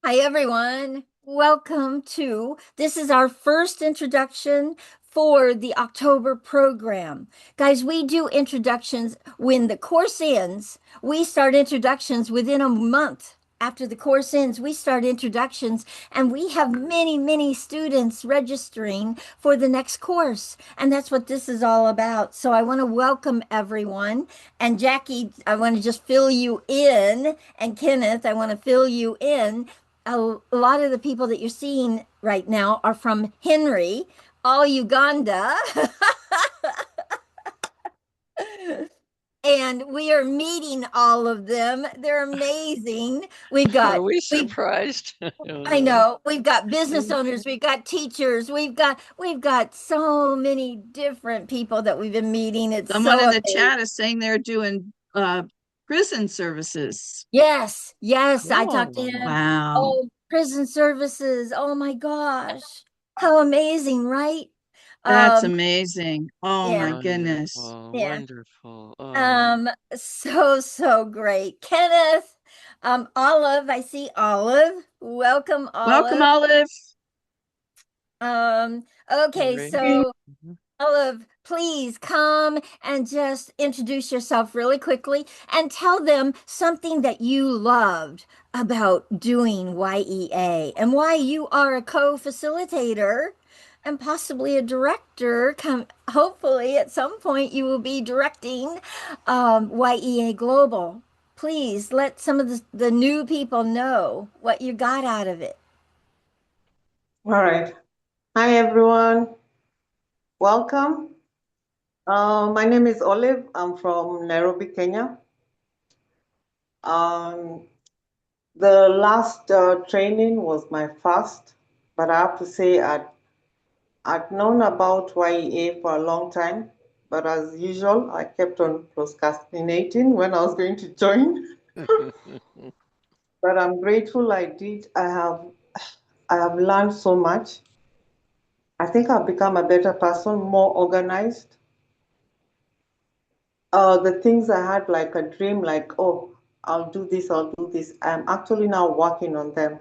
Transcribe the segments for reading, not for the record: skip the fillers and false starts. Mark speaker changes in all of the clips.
Speaker 1: Hi, everyone. Welcome to this is our first introduction for the October program. Guys, we do introductions when the course ends. We start introductions within a month. After the course ends, we start introductions, and we have many, many students registering for the next course. And that's what this is all about. So I want to welcome everyone. And Jackie, I want to just fill you in. And Kenneth, I want to fill you in. A lot of the people that you're seeing right now are from Henry, all Uganda, and we are meeting all of them. They're amazing. We've
Speaker 2: Are
Speaker 1: got
Speaker 2: we
Speaker 1: we
Speaker 2: surprised?
Speaker 1: I know, we've got business owners, we've got teachers, we've got so many different people that we've been meeting. It's
Speaker 3: Someone
Speaker 1: so
Speaker 3: in the
Speaker 1: amazing.
Speaker 3: chat is saying they're doing prison services.
Speaker 1: Yes, yes, I talked to
Speaker 2: Oh,
Speaker 1: him.
Speaker 3: Wow,
Speaker 1: Oh, prison services. Oh my gosh. How amazing, right?
Speaker 3: that's
Speaker 1: Um,
Speaker 3: amazing. Oh
Speaker 1: yeah,
Speaker 3: my goodness.
Speaker 2: wonderful,
Speaker 1: yeah.
Speaker 2: wonderful. Oh,
Speaker 1: So great. Kenneth, Olive, I see Olive. Welcome,
Speaker 3: Welcome,
Speaker 1: Olive.
Speaker 3: Olive.
Speaker 1: Okay,
Speaker 2: great.
Speaker 1: so Olive, please come and just introduce yourself really quickly and tell them something that you loved about doing YEA and why you are a co-facilitator and possibly a director. Hopefully, at some point, you will be directing YEA Global. Please let some of the new people know what you got out of it.
Speaker 4: All right. Hi, everyone. Welcome. My name is Olive. I'm from Nairobi, Kenya. Um, the last training was my first, but I have to say I'd known about Y.E.A for a long time, but as usual, I kept on procrastinating when I was going to join. But I'm grateful I did. I have learned so much. I think I've become a better person, more organized. The things I had like a dream, like, oh, I'll do this. I'm actually now working on them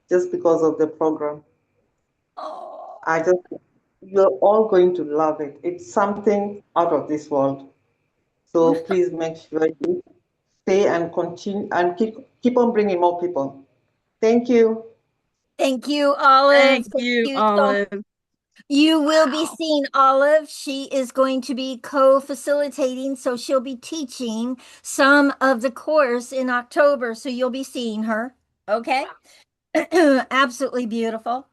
Speaker 4: just because of the program.
Speaker 1: Oh,
Speaker 4: I just, you're all going to love it. It's something out of this world. So please make sure you stay and continue and keep on bringing more people. Thank you.
Speaker 1: thank you, Olive.
Speaker 3: Thank
Speaker 1: Thank
Speaker 3: you,
Speaker 1: you so
Speaker 3: Olive.
Speaker 1: You will be
Speaker 3: Wow.
Speaker 1: seeing Olive. She is going to be co-facilitating, so she'll be teaching some of the course in October. So you'll be seeing her. Okay. Absolutely beautiful.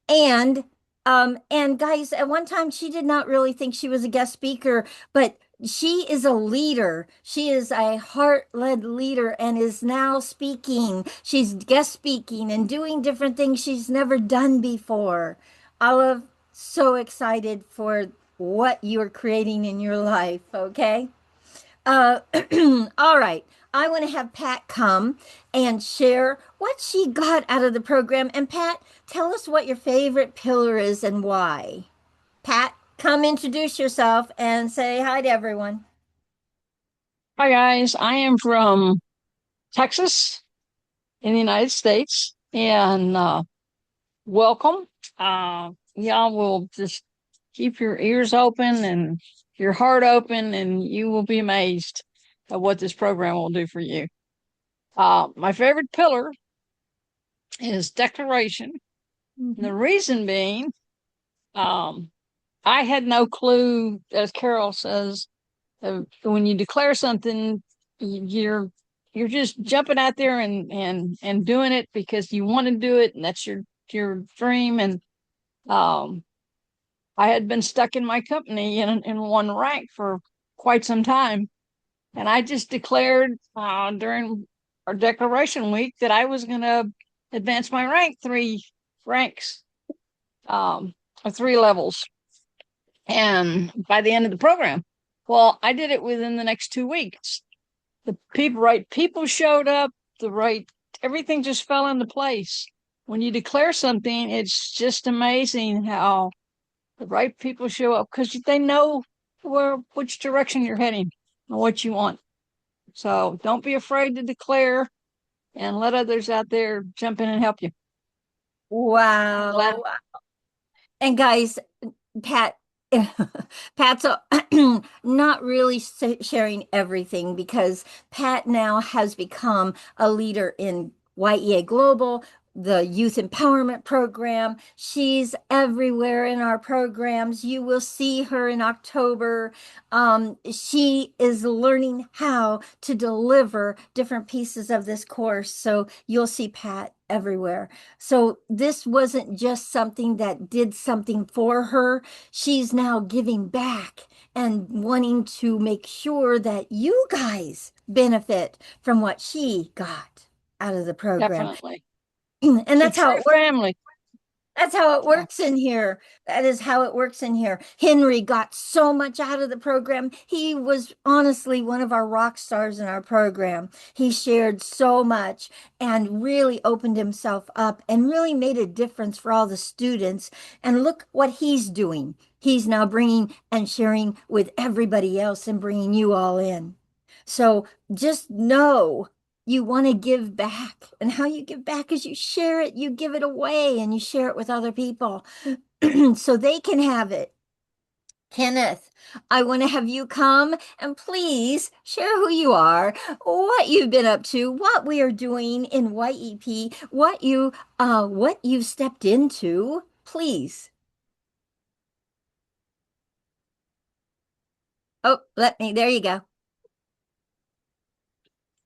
Speaker 1: And and guys, at one time she did not really think she was a guest speaker, but she is a leader. She is a heart-led leader and is now speaking. She's guest speaking and doing different things she's never done before. Olive, so excited for what you're creating in your life, okay? Uh, all right. I want to have Pat come and share what she got out of the program. And Pat, tell us what your favorite pillar is and why. Pat, come introduce yourself and say hi to everyone.
Speaker 5: Hi guys, I am from Texas in the United States, and welcome. Y'all will just keep your ears open and your heart open, and you will be amazed at what this program will do for you. My favorite pillar is declaration. And
Speaker 1: Mhm.
Speaker 5: the reason being, um, I had no clue, as Carol says, when you declare something, you're just jumping out there and doing it because you want to do it, and that's your dream. And um, I had been stuck in my company in one rank for quite some time, and I just declared during our declaration week that I was going to advance my rank three ranks, or three levels, and by the end of the program. Well, I did it within the next 2 weeks. The people showed up, the right everything just fell into place. When you declare something, it's just amazing how the right people show up because they know which direction you're heading and what you want. So don't be afraid to declare. and let others out there jump in and help you. Glad.
Speaker 1: Wow. And guys, Pat, Pat's not really sharing everything because Pat now has become a leader in Y.E.A Global, the youth empowerment program. She's everywhere in our programs. You will see her in October. She is learning how to deliver different pieces of this course. So you'll see Pat everywhere. So this wasn't just something that did something for her. She's now giving back and wanting to make sure that you guys benefit from what she got out of the program.
Speaker 5: Definitely.
Speaker 1: And
Speaker 5: It's a
Speaker 1: that's how
Speaker 5: true
Speaker 1: it works.
Speaker 5: family.
Speaker 1: That's how it
Speaker 5: So,
Speaker 1: works in here. That is how it works in here. Henry got so much out of the program. He was honestly one of our rock stars in our program. He shared so much and really opened himself up and really made a difference for all the students. And look what he's doing. He's now bringing and sharing with everybody else and bringing you all in. So just know you want to give back. And how you give back is you share it, you give it away, and you share it with other people so they can have it. Kenneth, I want to have you come and please share who you are, what you've been up to, what we are doing in YEP, what you've stepped into. Please. Oh, there you go.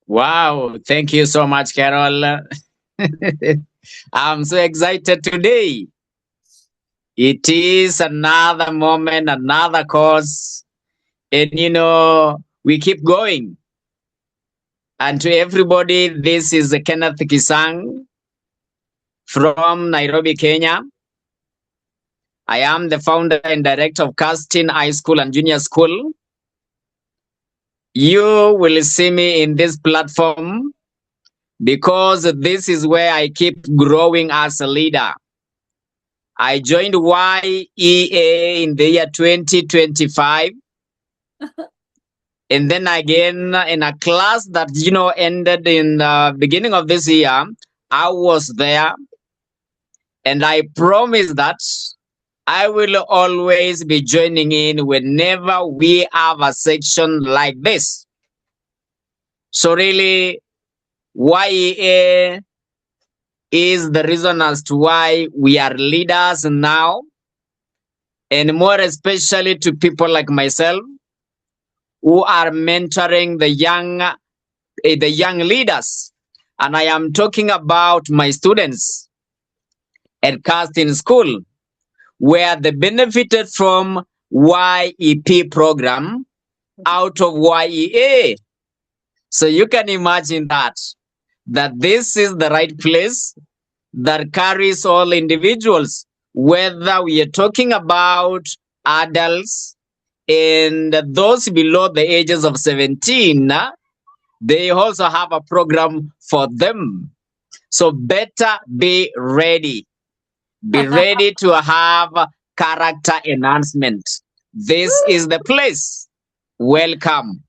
Speaker 2: Wow, thank you so much, Carol. I'm so excited today. It is another moment, another course, and we keep going. And to everybody, this is Kenneth Kisang from Nairobi, Kenya. I am the founder and director of Casting High School and Junior School. You will see me in this platform because this is where I keep growing as a leader. I joined Y.E.A in the year 2025. And then again, in a class that, ended in the beginning of this year, I was there. And I promise that I will always be joining in whenever we have a section like this. So really, Y.E.A is the reason as to why we are leaders now, and more especially to people like myself who are mentoring the young leaders. And I am talking about my students at Casting School, where they benefited from YEP program out of Y.E.A. So you can imagine that this is the right place that carries all individuals, whether we are talking about adults and those below the ages of 17, they also have a program for them. So better be ready. Be ready to have character enhancement. This is the place. Welcome.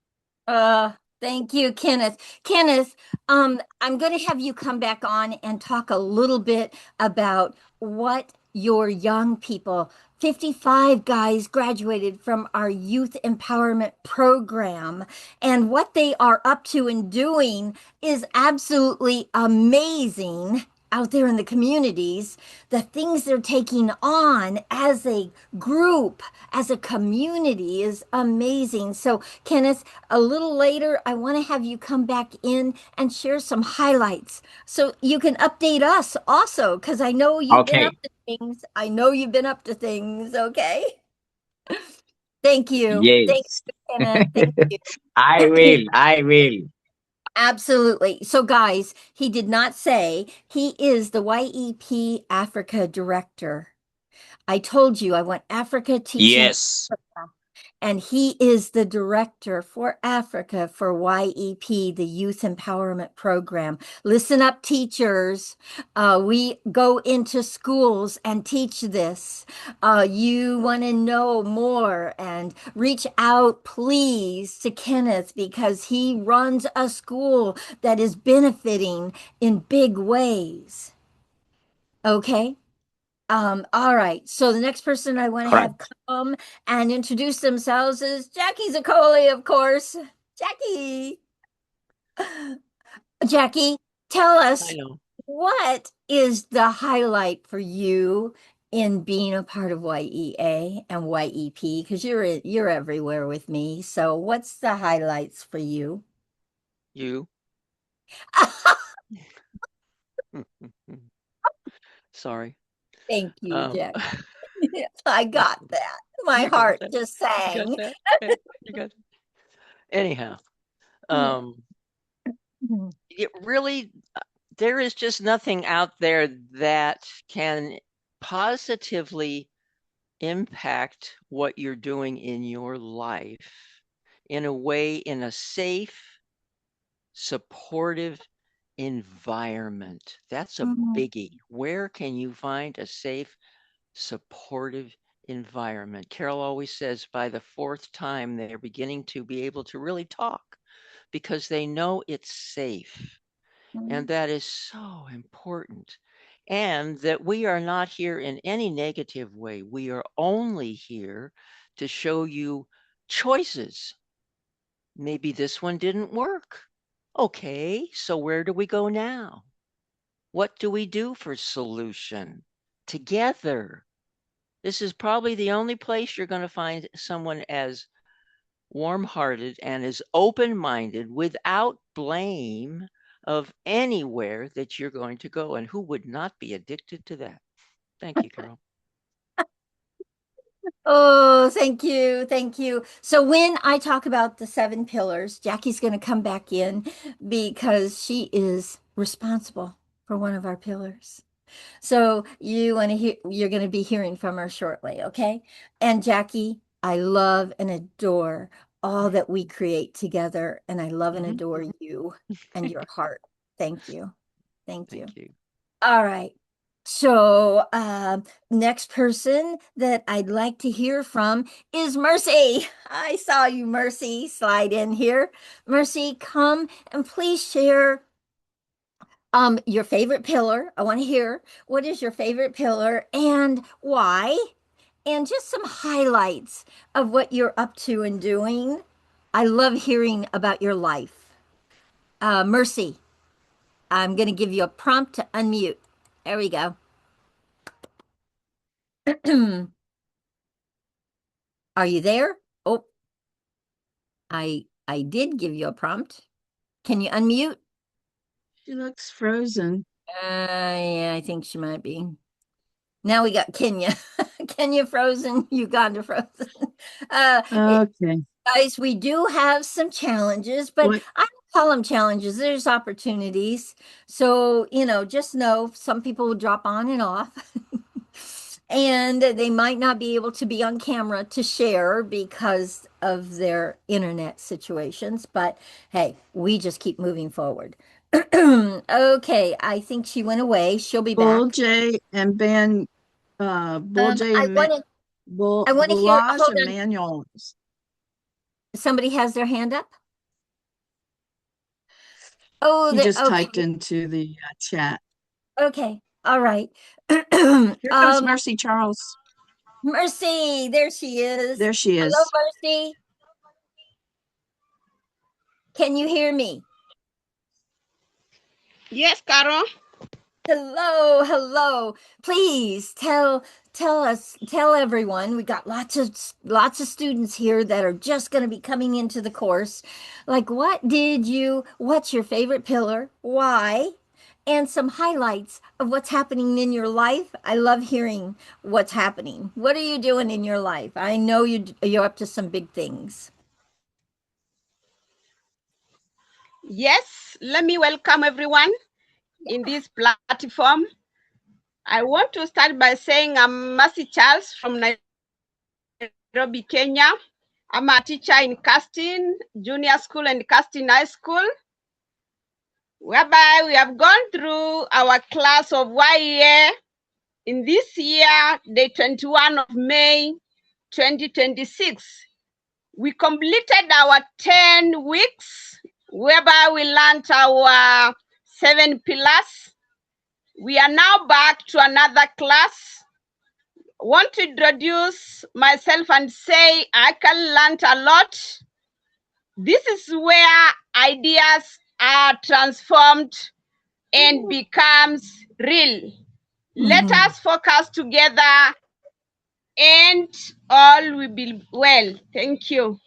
Speaker 1: Uh, Thank you, Kenneth. Kenneth, I'm going to have you come back on and talk a little bit about what your young people, 55 guys graduated from our youth empowerment program, and what they are up to and doing is absolutely amazing out there in the communities. The things they're taking on as a group, as a community is amazing. So, Kenneth, a little later, I want to have you come back in and share some highlights so you can update us also, because I know you've been up
Speaker 2: Okay.
Speaker 1: to things. I know you've been up to things. Okay. Thank you. Thank
Speaker 2: Yes.
Speaker 1: you, Kenneth. Thank you.
Speaker 2: I will. I will.
Speaker 1: Absolutely. So, guys, he did not say he is the YEP Africa director. I told you I want Africa teaching.
Speaker 2: Yes.
Speaker 1: And he is the director for Africa for Y.E.P, the Youth Empowerment Program. Listen up, teachers. We go into schools and teach this. You want to know more and reach out, please, to Kenneth because he runs a school that is benefiting in big ways. Okay? All right. So the next person I want to have
Speaker 2: Correct.
Speaker 1: come and introduce themselves is Jackie Zaccoli, of course. Jackie. Jackie, tell
Speaker 6: I
Speaker 1: us
Speaker 6: know.
Speaker 1: what is the highlight for you in being a part of Y.E.A and Y.E.P? Because you're everywhere with me. So what's the highlights for you?
Speaker 6: You. Sorry.
Speaker 1: Thank you,
Speaker 6: Um,
Speaker 1: Jack. I got that. My
Speaker 6: you got
Speaker 1: heart
Speaker 6: that.
Speaker 1: just
Speaker 6: You got
Speaker 1: sang.
Speaker 6: that. Okay, you got it. Anyhow, um, it really, there is just nothing out there that can positively impact what you're doing in your life in a way, in a safe, supportive environment. That's a
Speaker 1: Mhm.
Speaker 6: biggie. Where can you find a safe, supportive environment? Carol always says by the fourth time they're beginning to be able to really talk because they know it's safe. And that is so important. And that we are not here in any negative way. We are only here to show you choices. Maybe this one didn't work. Okay, so where do we go now? What do we do for solution? Together. This is probably the only place you're going to find someone as warm-hearted and as open-minded without blame of anywhere that you're going to go. And who would not be addicted to that? Thank you, Carol.
Speaker 1: Oh, thank you. Thank you. So when I talk about the seven pillars, Jackie's going to come back in because she is responsible for one of our pillars. So you want to hear, you're going to be hearing from her shortly, okay? And Jackie, I love and adore all that we create together, and I love and
Speaker 6: Mhm.
Speaker 1: adore you and your heart. Thank you. Thank you.
Speaker 6: Thank you.
Speaker 1: All right. So, next person that I'd like to hear from is Mercy. I saw you, Mercy, slide in here. Mercy, come and please share your favorite pillar. I want to hear what is your favorite pillar and why, and just some highlights of what you're up to and doing. I love hearing about your life. Mercy, I'm going to give you a prompt to unmute. There we go. Are you there? Oh, I did give you a prompt. Can you unmute?
Speaker 3: She looks frozen.
Speaker 1: Yeah, I think she might be. Now we got Kenya. Kenya frozen, Uganda frozen. Uh,
Speaker 3: Okay.
Speaker 1: guys, we do have some challenges, but
Speaker 3: What?
Speaker 1: I don't call them challenges. There's opportunities. So, just know some people will drop on and off. And they might not be able to be on camera to share because of their internet situations. But hey, we just keep moving forward. Okay, I think she went away. She'll be
Speaker 3: Bull
Speaker 1: back.
Speaker 3: J and Ben, Bull J
Speaker 1: I
Speaker 3: and
Speaker 1: want to I want to hear,
Speaker 3: Bulage
Speaker 1: hold
Speaker 3: and
Speaker 1: on.
Speaker 3: Manuel.
Speaker 1: Somebody has their hand up? Oh,
Speaker 3: He just typed
Speaker 1: okay.
Speaker 3: into the chat.
Speaker 1: Okay. All right.
Speaker 3: Here comes
Speaker 1: Um,
Speaker 3: Mercy Charles.
Speaker 1: Mercy, there she is.
Speaker 3: There she
Speaker 1: Hello,
Speaker 3: is.
Speaker 1: Mercy. Can you hear me?
Speaker 7: Yes, Carol.
Speaker 1: Hello, hello. Please tell everyone. We got lots of students here that are just going to be coming into the course. Like what's your favorite pillar? Why? And some highlights of what's happening in your life. I love hearing what's happening. What are you doing in your life? I know you're up to some big things.
Speaker 7: Yes, let me welcome everyone in this platform. I want to start by saying I'm Mercy Charles from Nairobi, Kenya. I'm a teacher in Casting Junior School and Casting High School, whereby we have gone through our class of Y.E.A in this year, the 21 of May 2026. We completed our 10 weeks, whereby we learned our 7 pillars. We are now back to another class. Want to introduce myself and say I can learn a lot. This is where ideas are transformed and becomes real. Let
Speaker 1: Mhm.
Speaker 7: us focus together and all will be well. Thank you.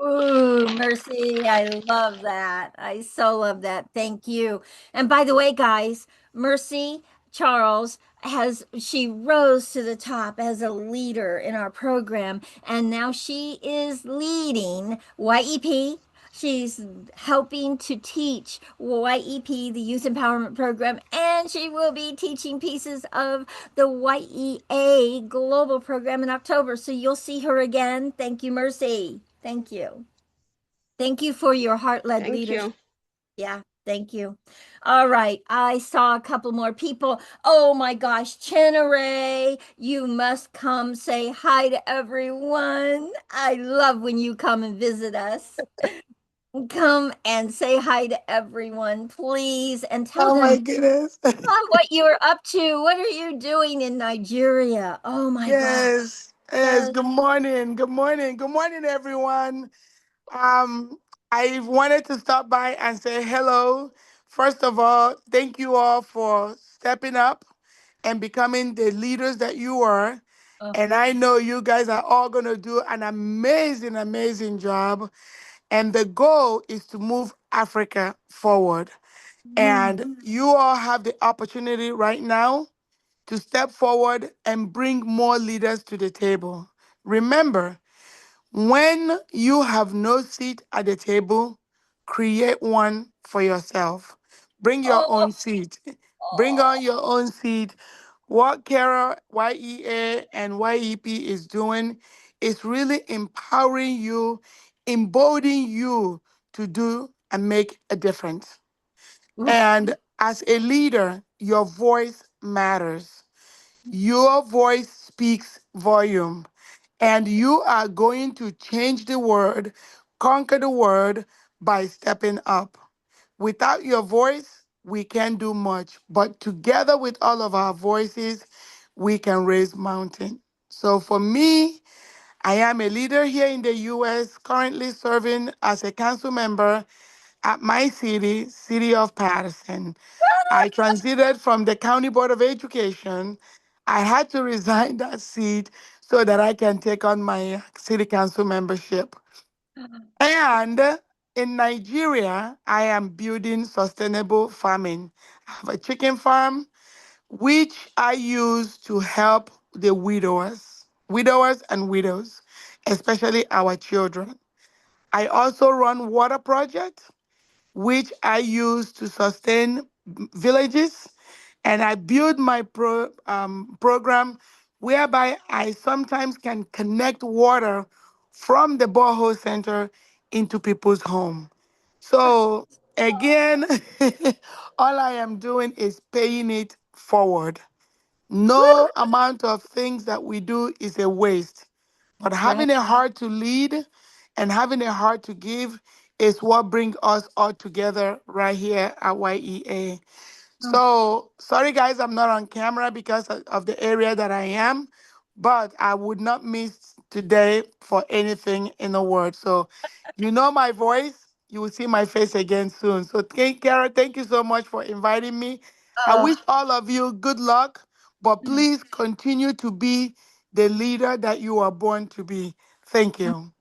Speaker 1: Ooh, Mercy, I love that. I so love that. Thank you. And by the way, guys, Mercy Charles she rose to the top as a leader in our program, and now she is leading YEP. She's helping to teach YEP, the Youth Empowerment Program, and she will be teaching pieces of the Y.E.A Global Program in October. So you'll see her again. Thank you, Mercy. Thank you. Thank you for your heart-led
Speaker 7: Thank
Speaker 1: leadership.
Speaker 7: you.
Speaker 1: Yeah, thank you. All right, I saw a couple more people. Oh my gosh, Chinere, you must come say hi to everyone. I love when you come and visit us. Come and say hi to everyone, please, and tell
Speaker 8: Oh my
Speaker 1: them
Speaker 8: goodness.
Speaker 1: what you're up to. What are you doing in Nigeria? Oh my God.
Speaker 8: Yes. Yes.
Speaker 1: Yes.
Speaker 8: Good morning. Good morning. Good morning, everyone. Um, I wanted to stop by and say hello. First of all, thank you all for stepping up and becoming the leaders that you are.
Speaker 1: Oh.
Speaker 8: And I know you guys are all going to do an amazing, amazing job. And the goal is to move Africa forward.
Speaker 1: Mm.
Speaker 8: And you all have the opportunity right now to step forward and bring more leaders to the table. Remember, when you have no seat at the table, create one for yourself. Bring your
Speaker 1: Oh.
Speaker 8: own seat. Bring
Speaker 1: Oh.
Speaker 8: on your own seat. What Kara, Y.E.A, and YEP is doing is really empowering you, emboldening you to do and make a difference.
Speaker 1: Oof.
Speaker 8: And as a leader, your voice matters. Your voice speaks volume, and you are going to change the world, conquer the world by stepping up. Without your voice, we can't do much, but together with all of our voices, we can raise mountain. So for me, I am a leader here in the US, currently serving as a council member at my city, City of Patterson. I transited from the County Board of Education. I had to resign that seat so that I can take on my city council membership. And in Nigeria, I am building sustainable farming. I have a chicken farm, which I use to help the widowers and widows, especially our children. I also run water projects which I use to sustain villages. And I build my program whereby I sometimes can connect water from the borehole center into people's home. So again, all I am doing is paying it forward. No amount of things that we do is a waste. But
Speaker 1: That's right.
Speaker 8: having a heart to lead and having a heart to give is what brings us all together right here at Y.E.A.
Speaker 1: Oh,
Speaker 8: So sorry guys, I'm not on camera because of the area that I am, but I would not miss today for anything in the world. So you know my voice, you will see my face again soon. So Kara, thank you so much for inviting me. I
Speaker 1: oh,
Speaker 8: wish all of you good luck, but please continue to be the leader that you are born to be. Thank you.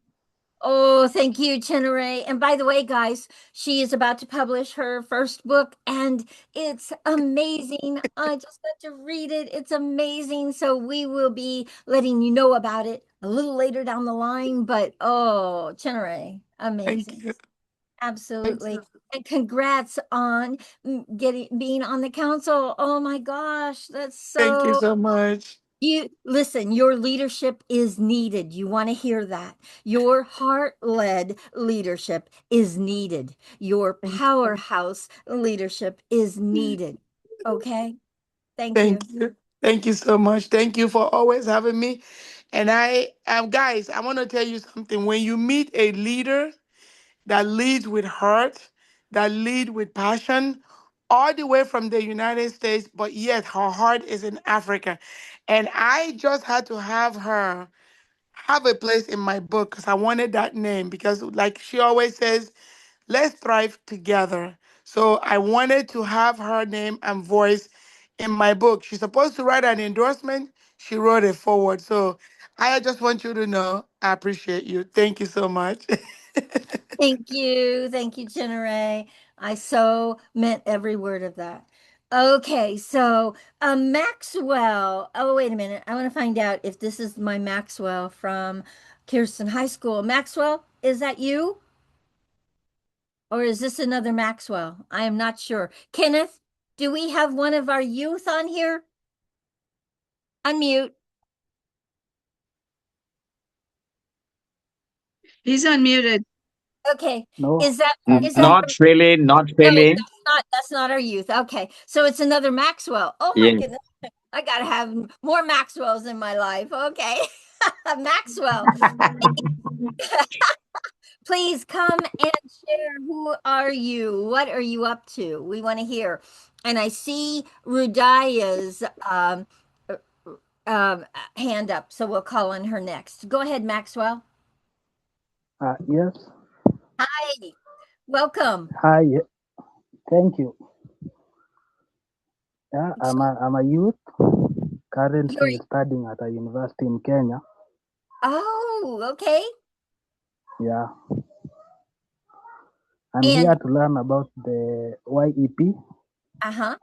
Speaker 1: oh, thank you, Chinere. And by the way, guys, she is about to publish her first book, and it's amazing. I just got to read it. It's amazing. So we will be letting you know about it a little later down the line. But oh, Chinere,
Speaker 8: Thank
Speaker 1: amazing.
Speaker 8: you.
Speaker 1: Absolutely. And congrats on getting being on the council. Oh my gosh, that's
Speaker 8: Thank you
Speaker 1: so
Speaker 8: so much.
Speaker 1: You listen, your leadership is needed. You want to hear that. Your heart-led leadership is needed. Your powerhouse leadership is needed. Okay? Thank
Speaker 8: Thank
Speaker 1: you.
Speaker 8: you. Thank you so much. Thank you for always having me. And guys, I want to tell you something. When you meet a leader that leads with heart, that lead with passion, all the way from the United States, but yet her heart is in Africa. And I just had to have her have a place in my book because I wanted that name because, like she always says, let's thrive together. So I wanted to have her name and voice in my book. She's supposed to write an endorsement. She wrote it forward. So I just want you to know I appreciate you. Thank you so much.
Speaker 1: Thank you. Thank you, Jenna. I so meant every word of that. Okay, so Maxwell. Oh, wait a minute. I want to find out if this is my Maxwell from Kirsten High School. Maxwell, is that you? Or is this another Maxwell? I am not sure. Kenneth, do we have one of our youth on here? Unmute.
Speaker 3: He's unmuted.
Speaker 1: Okay.
Speaker 9: No,
Speaker 1: Is that
Speaker 9: I'm
Speaker 1: is that
Speaker 9: I'm
Speaker 2: Not really, not
Speaker 1: no,
Speaker 2: really.
Speaker 1: that's not our youth. Okay. So it's another Maxwell. Oh my
Speaker 2: Yes.
Speaker 1: goodness. I gotta have more Maxwells in my life. Okay. Maxwell, please come and share. Who are you? What are you up to? We want to hear. And I see Rudaya's uh, um, hand up, so we'll call on her next. Go ahead, Maxwell.
Speaker 9: yes.
Speaker 1: Hi, welcome.
Speaker 9: Hi. Thank you. Yeah,
Speaker 1: So
Speaker 9: I'm a youth
Speaker 1: you're,
Speaker 9: currently studying at a university in Kenya.
Speaker 1: oh, okay.
Speaker 9: Yeah, I'm
Speaker 1: And
Speaker 9: here to learn about the YEP,
Speaker 1: uh-huh.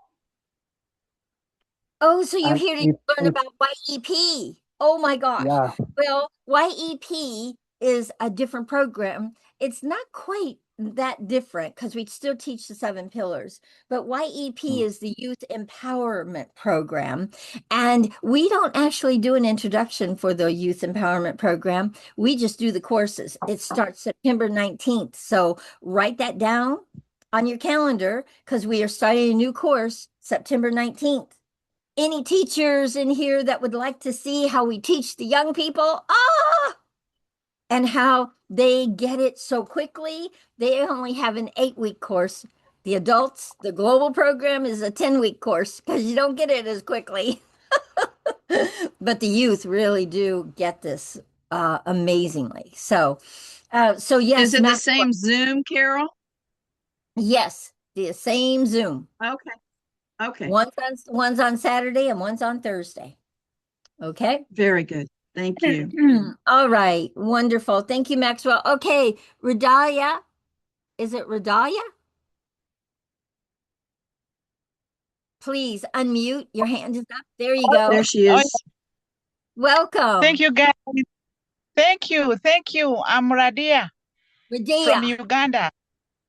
Speaker 1: Oh, so you're
Speaker 9: and
Speaker 1: here to
Speaker 9: it
Speaker 1: learn
Speaker 9: it
Speaker 1: about YEP. Oh my gosh.
Speaker 9: yeah.
Speaker 1: Well, YEP is a different program. It's not quite that different because we still teach the seven pillars, but YEP
Speaker 9: mm,
Speaker 1: is the Youth Empowerment Program. And we don't actually do an introduction for the Youth Empowerment Program. We just do the courses. It starts September 19th. So write that down on your calendar because we are starting a new course September 19th. Any teachers in here that would like to see how we teach the young people? And how they get it so quickly. They only have an 8-week course. The adults, the global program is a 10-week course because you don't get it as quickly. But the youth really do get this amazingly. So
Speaker 3: Is
Speaker 1: yes,
Speaker 3: it the
Speaker 1: Max,
Speaker 3: same Zoom, Carol?
Speaker 1: yes, the same Zoom.
Speaker 3: Okay. Okay.
Speaker 1: One's on Saturday and one's on Thursday. Okay.
Speaker 3: Very good. Thank you.
Speaker 1: All right. Wonderful. Thank you, Maxwell. Okay. Radaya. Is it Radaya? Please unmute. Your hand is up. There you go.
Speaker 3: There she
Speaker 10: Oh,
Speaker 3: is.
Speaker 10: thank
Speaker 1: Welcome.
Speaker 10: you, guys. Thank you. Thank you. I'm Radia from
Speaker 1: Radia.
Speaker 10: Uganda.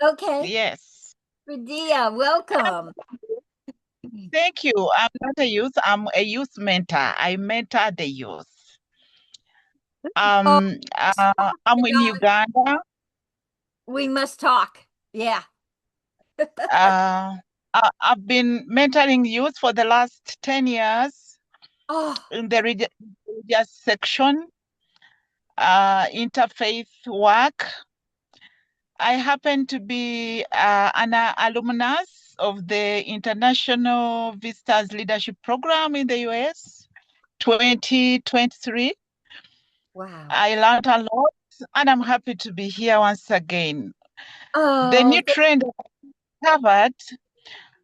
Speaker 1: Okay.
Speaker 10: Yes.
Speaker 1: Radia, welcome.
Speaker 10: Thank you. I'm not a youth. I'm a youth mentor. I mentor the youth.
Speaker 1: Oh,
Speaker 10: I'm in Uganda.
Speaker 1: we must talk. Yeah.
Speaker 10: Uh, I've been mentoring youth for the last 10 years
Speaker 1: Oh,
Speaker 10: in the religious section, interfaith work. I happen to be an alumnus of the International Visitors Leadership Program in the US 2023.
Speaker 1: wow.
Speaker 10: I learned a lot and I'm happy to be here once again. The
Speaker 1: Oh,
Speaker 10: new trend I covered,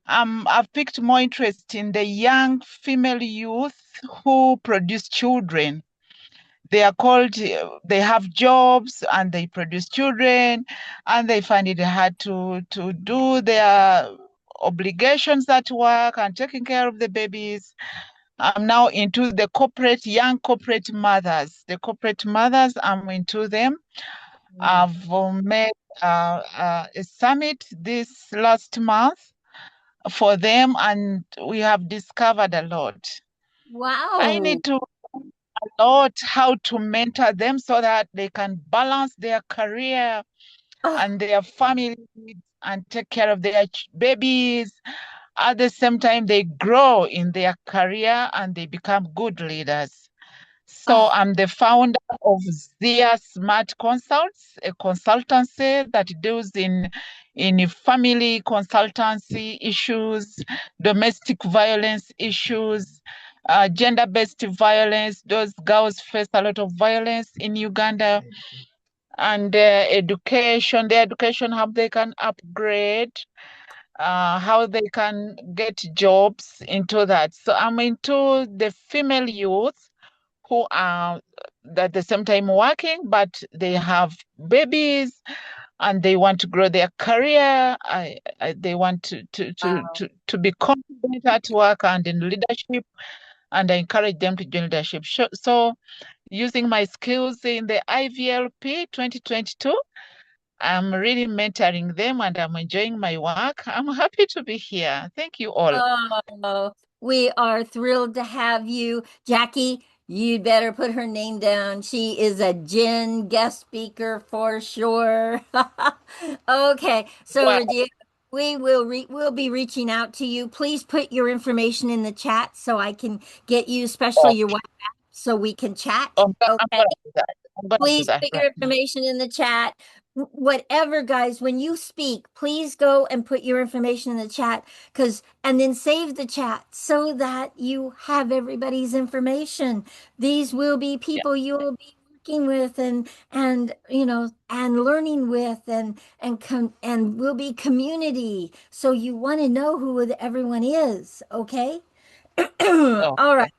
Speaker 10: I've picked more interest in the young female youth who produce children. They are called, they have jobs and they produce children and they find it hard to do their obligations at work and taking care of the babies. I'm now into the young corporate mothers. The corporate mothers, I'm into them.
Speaker 1: mm,
Speaker 10: I've made a summit this last month for them and we have discovered a lot. I
Speaker 1: Wow.
Speaker 10: need to lot how to mentor them so that they can balance their career
Speaker 1: Oh,
Speaker 10: and their family and take care of their babies. At the same time, they grow in their career and they become good leaders. So
Speaker 1: oh,
Speaker 10: I'm the founder of Zia Smart Consults, a consultancy that deals in family consultancy issues, domestic violence issues, gender-based violence. Those girls face a lot of violence in Uganda, and education, the education, how they can upgrade, how they can get jobs into that. So I'm into the female youth who are at the same time working, but they have babies and they want to grow their career. They want
Speaker 1: wow.
Speaker 10: to be confident at work and in leadership, and I encourage them to join leadership. So using my skills in the IVLP 2022, I'm really mentoring them and I'm enjoying my work. I'm happy to be here. Thank you all.
Speaker 1: Oh, we are thrilled to have you. Jackie, you'd better put her name down. She is a Jen guest speaker for sure. Okay, so
Speaker 10: Wow.
Speaker 1: Radia, we'll be reaching out to you. Please put your information in the chat so I can get you, especially your WhatsApp, so we can chat.
Speaker 10: I'm
Speaker 1: Okay.
Speaker 10: gonna do that. I'm gonna do
Speaker 1: Please
Speaker 10: that
Speaker 1: put
Speaker 10: right
Speaker 1: your
Speaker 10: now.
Speaker 1: information in the chat. Whatever, guys, when you speak, please go and put your information in the chat and then save the chat so that you have everybody's information. These will be
Speaker 10: Yeah.
Speaker 1: people you'll be working with and and learning with and will be community. So you want to know who everyone is, okay? All right.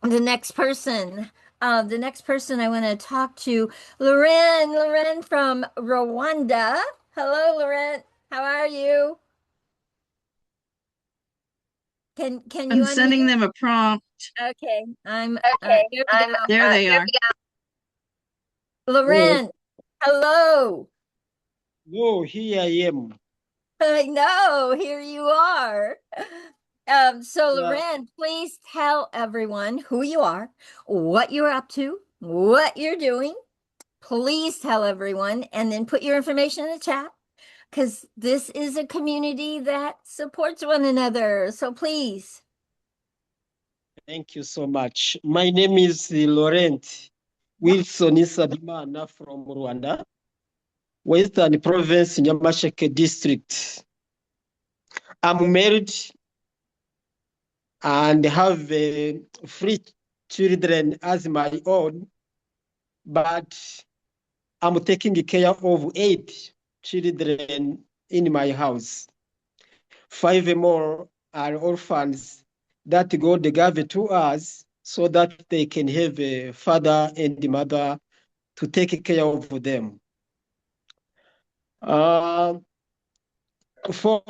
Speaker 10: Okay.
Speaker 1: The next person I want to talk to, Loren from Rwanda. Hello, Loren. How are you? Can you
Speaker 3: I'm
Speaker 1: unmute?
Speaker 3: sending them a prompt.
Speaker 1: Okay,
Speaker 10: Okay.
Speaker 1: here we go.
Speaker 3: There they
Speaker 10: There
Speaker 3: are.
Speaker 11: Oh,
Speaker 1: Loren, hello.
Speaker 11: no, here I am.
Speaker 1: I know, here you are. So
Speaker 11: Yeah,
Speaker 1: Loren, please tell everyone who you are, what you're up to, what you're doing. Please tell everyone and then put your information in the chat because this is a community that supports one another. So please.
Speaker 11: thank you so much. My name is Laurent Wilson Isabimana from Rwanda, Western Province, Nyamasheke District. I'm married and have three children as my own, but I'm taking care of 8 children in my house. 5 more are orphans that God gave to us so that they can have a father and mother to take care of them. Uh, for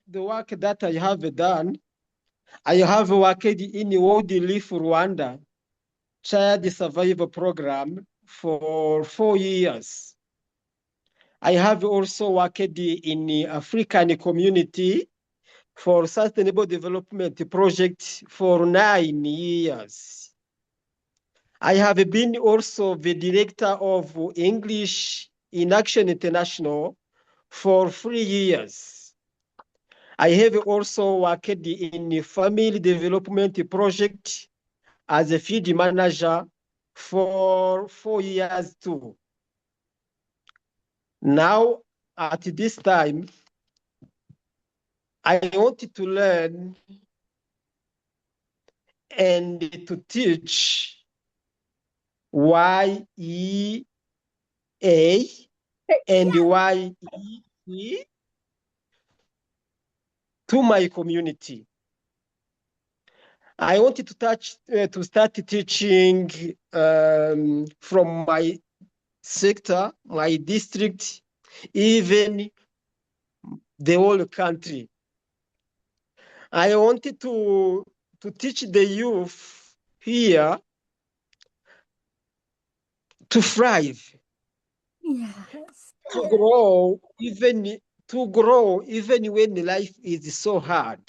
Speaker 11: the work that I have done, I have worked in World Relief Rwanda Child Survival Program for 4 years. I have also worked in the African community for Sustainable Development Project for 9 years. I have been also the director of English in Action International for 3 years. I have also worked in Family Development Project as a field manager for 4 years too. Now, at this time, I wanted to learn and to teach Y.E.A and Y.E to my community. I wanted to start teaching from my sector, my district, even the whole country. I wanted to teach the youth here to thrive,
Speaker 1: Yes.
Speaker 11: to
Speaker 1: Yes.
Speaker 11: grow, even when life is so hard.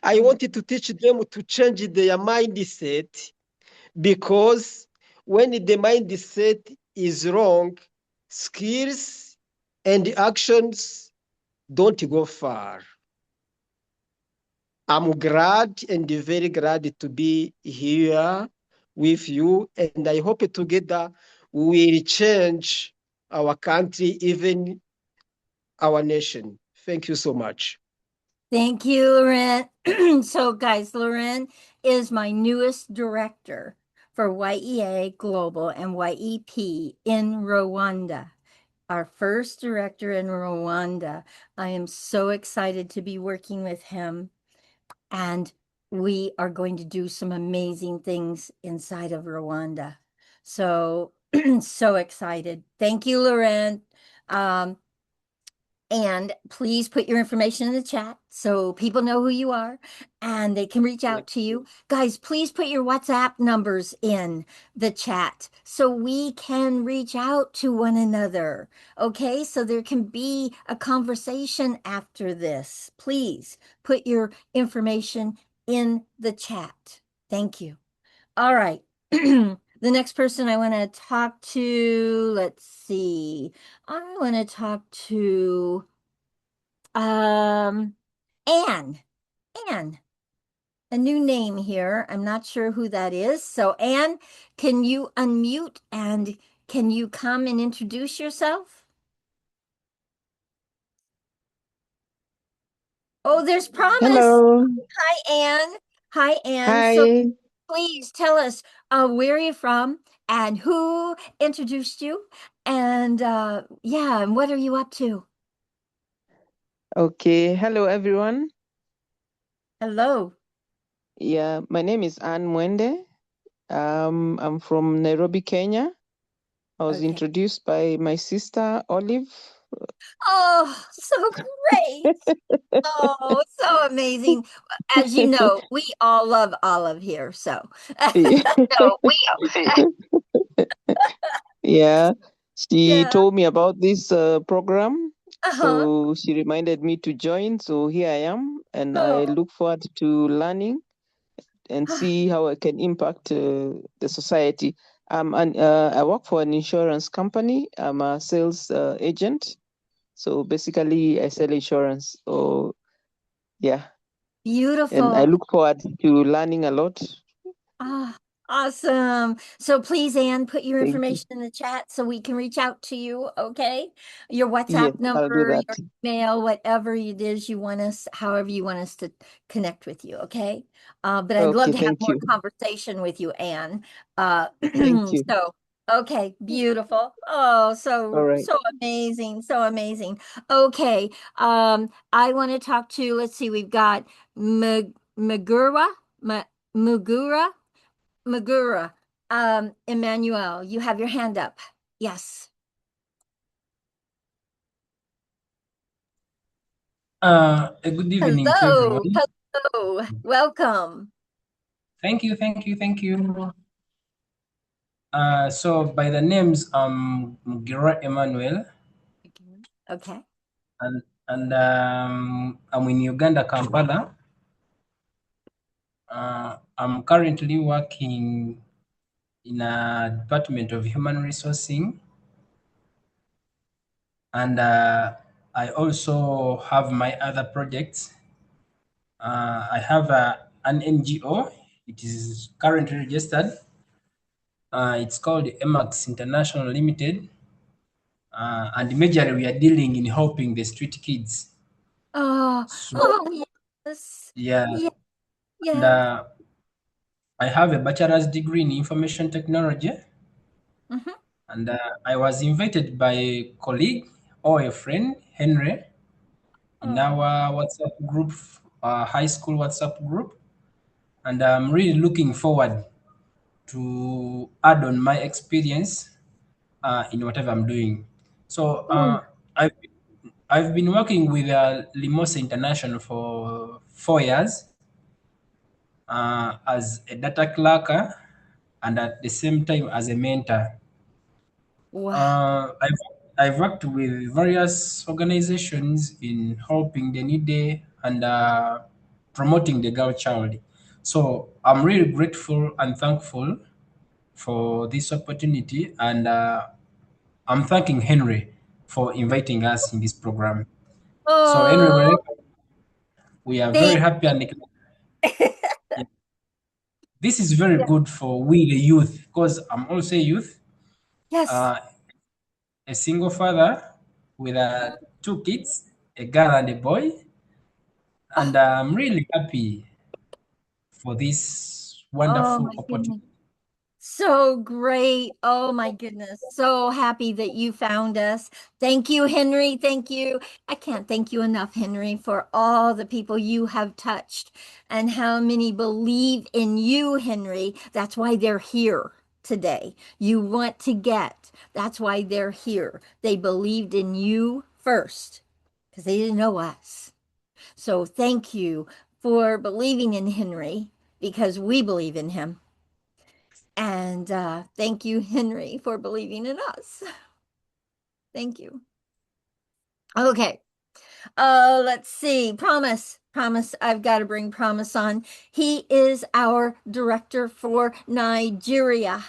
Speaker 11: I wanted to teach them to change their mindset, because when the mindset is wrong, skills and actions don't go far. I'm glad and very glad to be here with you, and I hope together we will change our country, even our nation. Thank you so much.
Speaker 1: Thank you, Loren. So, guys, Loren is my newest director for Y.E.A Global and Y.E.P in Rwanda. Our first director in Rwanda. I am so excited to be working with him, and we are going to do some amazing things inside of Rwanda. So, so excited. Thank you, Loren. Um, and please put your information in the chat so people know who you are and they can reach out to you. Guys, please put your WhatsApp numbers in the chat so we can reach out to one another. Okay, so there can be a conversation after this. Please put your information in the chat. Thank you. All right. The next person I want to talk to, let's see. I want to talk to um Anne. Anne, a new name here. I'm not sure who that is. So Anne, can you unmute and can you come and introduce yourself? Oh, there's Promise.
Speaker 12: Hello.
Speaker 1: Hi, Anne. Hi, Anne. So
Speaker 12: Hi.
Speaker 1: please tell us where are you from and who introduced you and yeah, and what are you up to?
Speaker 12: Okay. Hello, everyone.
Speaker 1: Hello.
Speaker 12: Yeah, my name is Anne Mwende. I'm from Nairobi, Kenya. I was
Speaker 1: Okay.
Speaker 12: introduced by my sister, Olive.
Speaker 1: Oh, so great. Oh, so amazing. As you know, we all love Olive here. So,
Speaker 12: Yeah.
Speaker 1: no, we,
Speaker 12: Yeah. She
Speaker 1: yeah.
Speaker 12: told me about this program.
Speaker 1: Uh-huh.
Speaker 12: So she reminded me to join. So here I am, and I
Speaker 1: Oh,
Speaker 12: look forward to learning and see how I can impact the society. I work for an insurance company. I'm a sales agent. So basically, I sell insurance. So yeah, and I
Speaker 1: beautiful.
Speaker 12: look forward to learning a lot.
Speaker 1: Ah, awesome. So please, Anne, put your
Speaker 12: Thank you.
Speaker 1: information in the chat so we can reach out to you, okay? Your
Speaker 12: Yes,
Speaker 1: WhatsApp
Speaker 12: I'll do
Speaker 1: number,
Speaker 12: that.
Speaker 1: your email, whatever it is you want us, however you want us to connect with you, okay? But I'd love
Speaker 12: Okay,
Speaker 1: to have
Speaker 12: thank
Speaker 1: more
Speaker 12: you.
Speaker 1: conversation with you, Anne. Uh,
Speaker 12: Thank you.
Speaker 1: so, okay, beautiful. Oh,
Speaker 12: All
Speaker 1: so
Speaker 12: right.
Speaker 1: so amazing, so amazing. Okay, I want to talk to, let's see, we've got Magura, Mugura. Magura, Emmanuel, you have your hand up. Yes.
Speaker 13: A good evening to
Speaker 1: Hello.
Speaker 13: everyone.
Speaker 1: Hello. Welcome.
Speaker 13: Thank you, thank you, thank you. So by the names, Gira Emmanuel,
Speaker 1: Okay.
Speaker 13: and I'm in Uganda, Kampala. I'm currently working in a Department of Human Resourcing, and I also have my other projects. I have an NGO. It is currently registered. It's called Emax International Limited. And majorly we are dealing in helping the street kids.
Speaker 1: Oh,
Speaker 13: So
Speaker 1: oh, yes.
Speaker 13: yeah,
Speaker 1: Yeah,
Speaker 13: and
Speaker 1: yes.
Speaker 13: I have a bachelor's degree in information technology,
Speaker 1: Mm-hmm.
Speaker 13: and I was invited by a colleague or a friend, Henry, in
Speaker 1: Oh,
Speaker 13: our WhatsApp group, high school WhatsApp group, and I'm really looking forward to add on my experience in whatever I'm doing. So
Speaker 1: oh,
Speaker 13: I've I've been working with Limosa International for 4 years as a data clerk and at the same time as a mentor.
Speaker 1: wow.
Speaker 13: I've worked with various organizations in helping the needy and promoting the girl child. So I'm really grateful and thankful for this opportunity, and I'm thanking Henry for inviting us in this program. So Henry,
Speaker 1: Oh,
Speaker 13: we are very
Speaker 1: thank
Speaker 13: happy and this is very good for we the youth because I'm also a youth,
Speaker 1: yes.
Speaker 13: uh, a single father with two kids, a girl and a boy,
Speaker 1: Oh,
Speaker 13: and I'm really happy for this
Speaker 1: oh
Speaker 13: wonderful
Speaker 1: my
Speaker 13: opportunity.
Speaker 1: goodness. So great. Oh my goodness. So happy that you found us. Thank you, Henry. Thank you. I can't thank you enough, Henry, for all the people you have touched and how many believe in you, Henry. That's why they're here today. You want to get. That's why they're here. They believed in you first because they didn't know us. So thank you for believing in Henry because we believe in him. And thank you, Henry, for believing in us. Thank you. Okay. Let's see. Promise. Promise. I've got to bring Promise on. He is our director for Nigeria.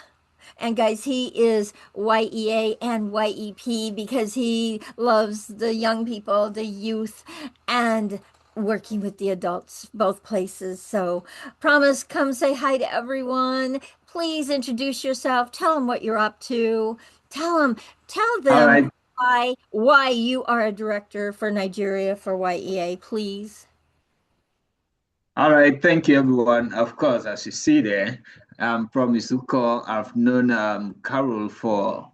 Speaker 1: And guys, he is Y.E.A and Y.E.P because he loves the young people, the youth, and working with the adults, both places. So, Promise, come say hi to everyone. Please introduce yourself. Tell them what you're up to. Tell them, tell
Speaker 2: All
Speaker 1: them
Speaker 2: right.
Speaker 1: why you are a director for Nigeria for Y.E.A, please.
Speaker 2: All right. Thank you, everyone. Of course, as you see there, Promise Uko, I've known Carol for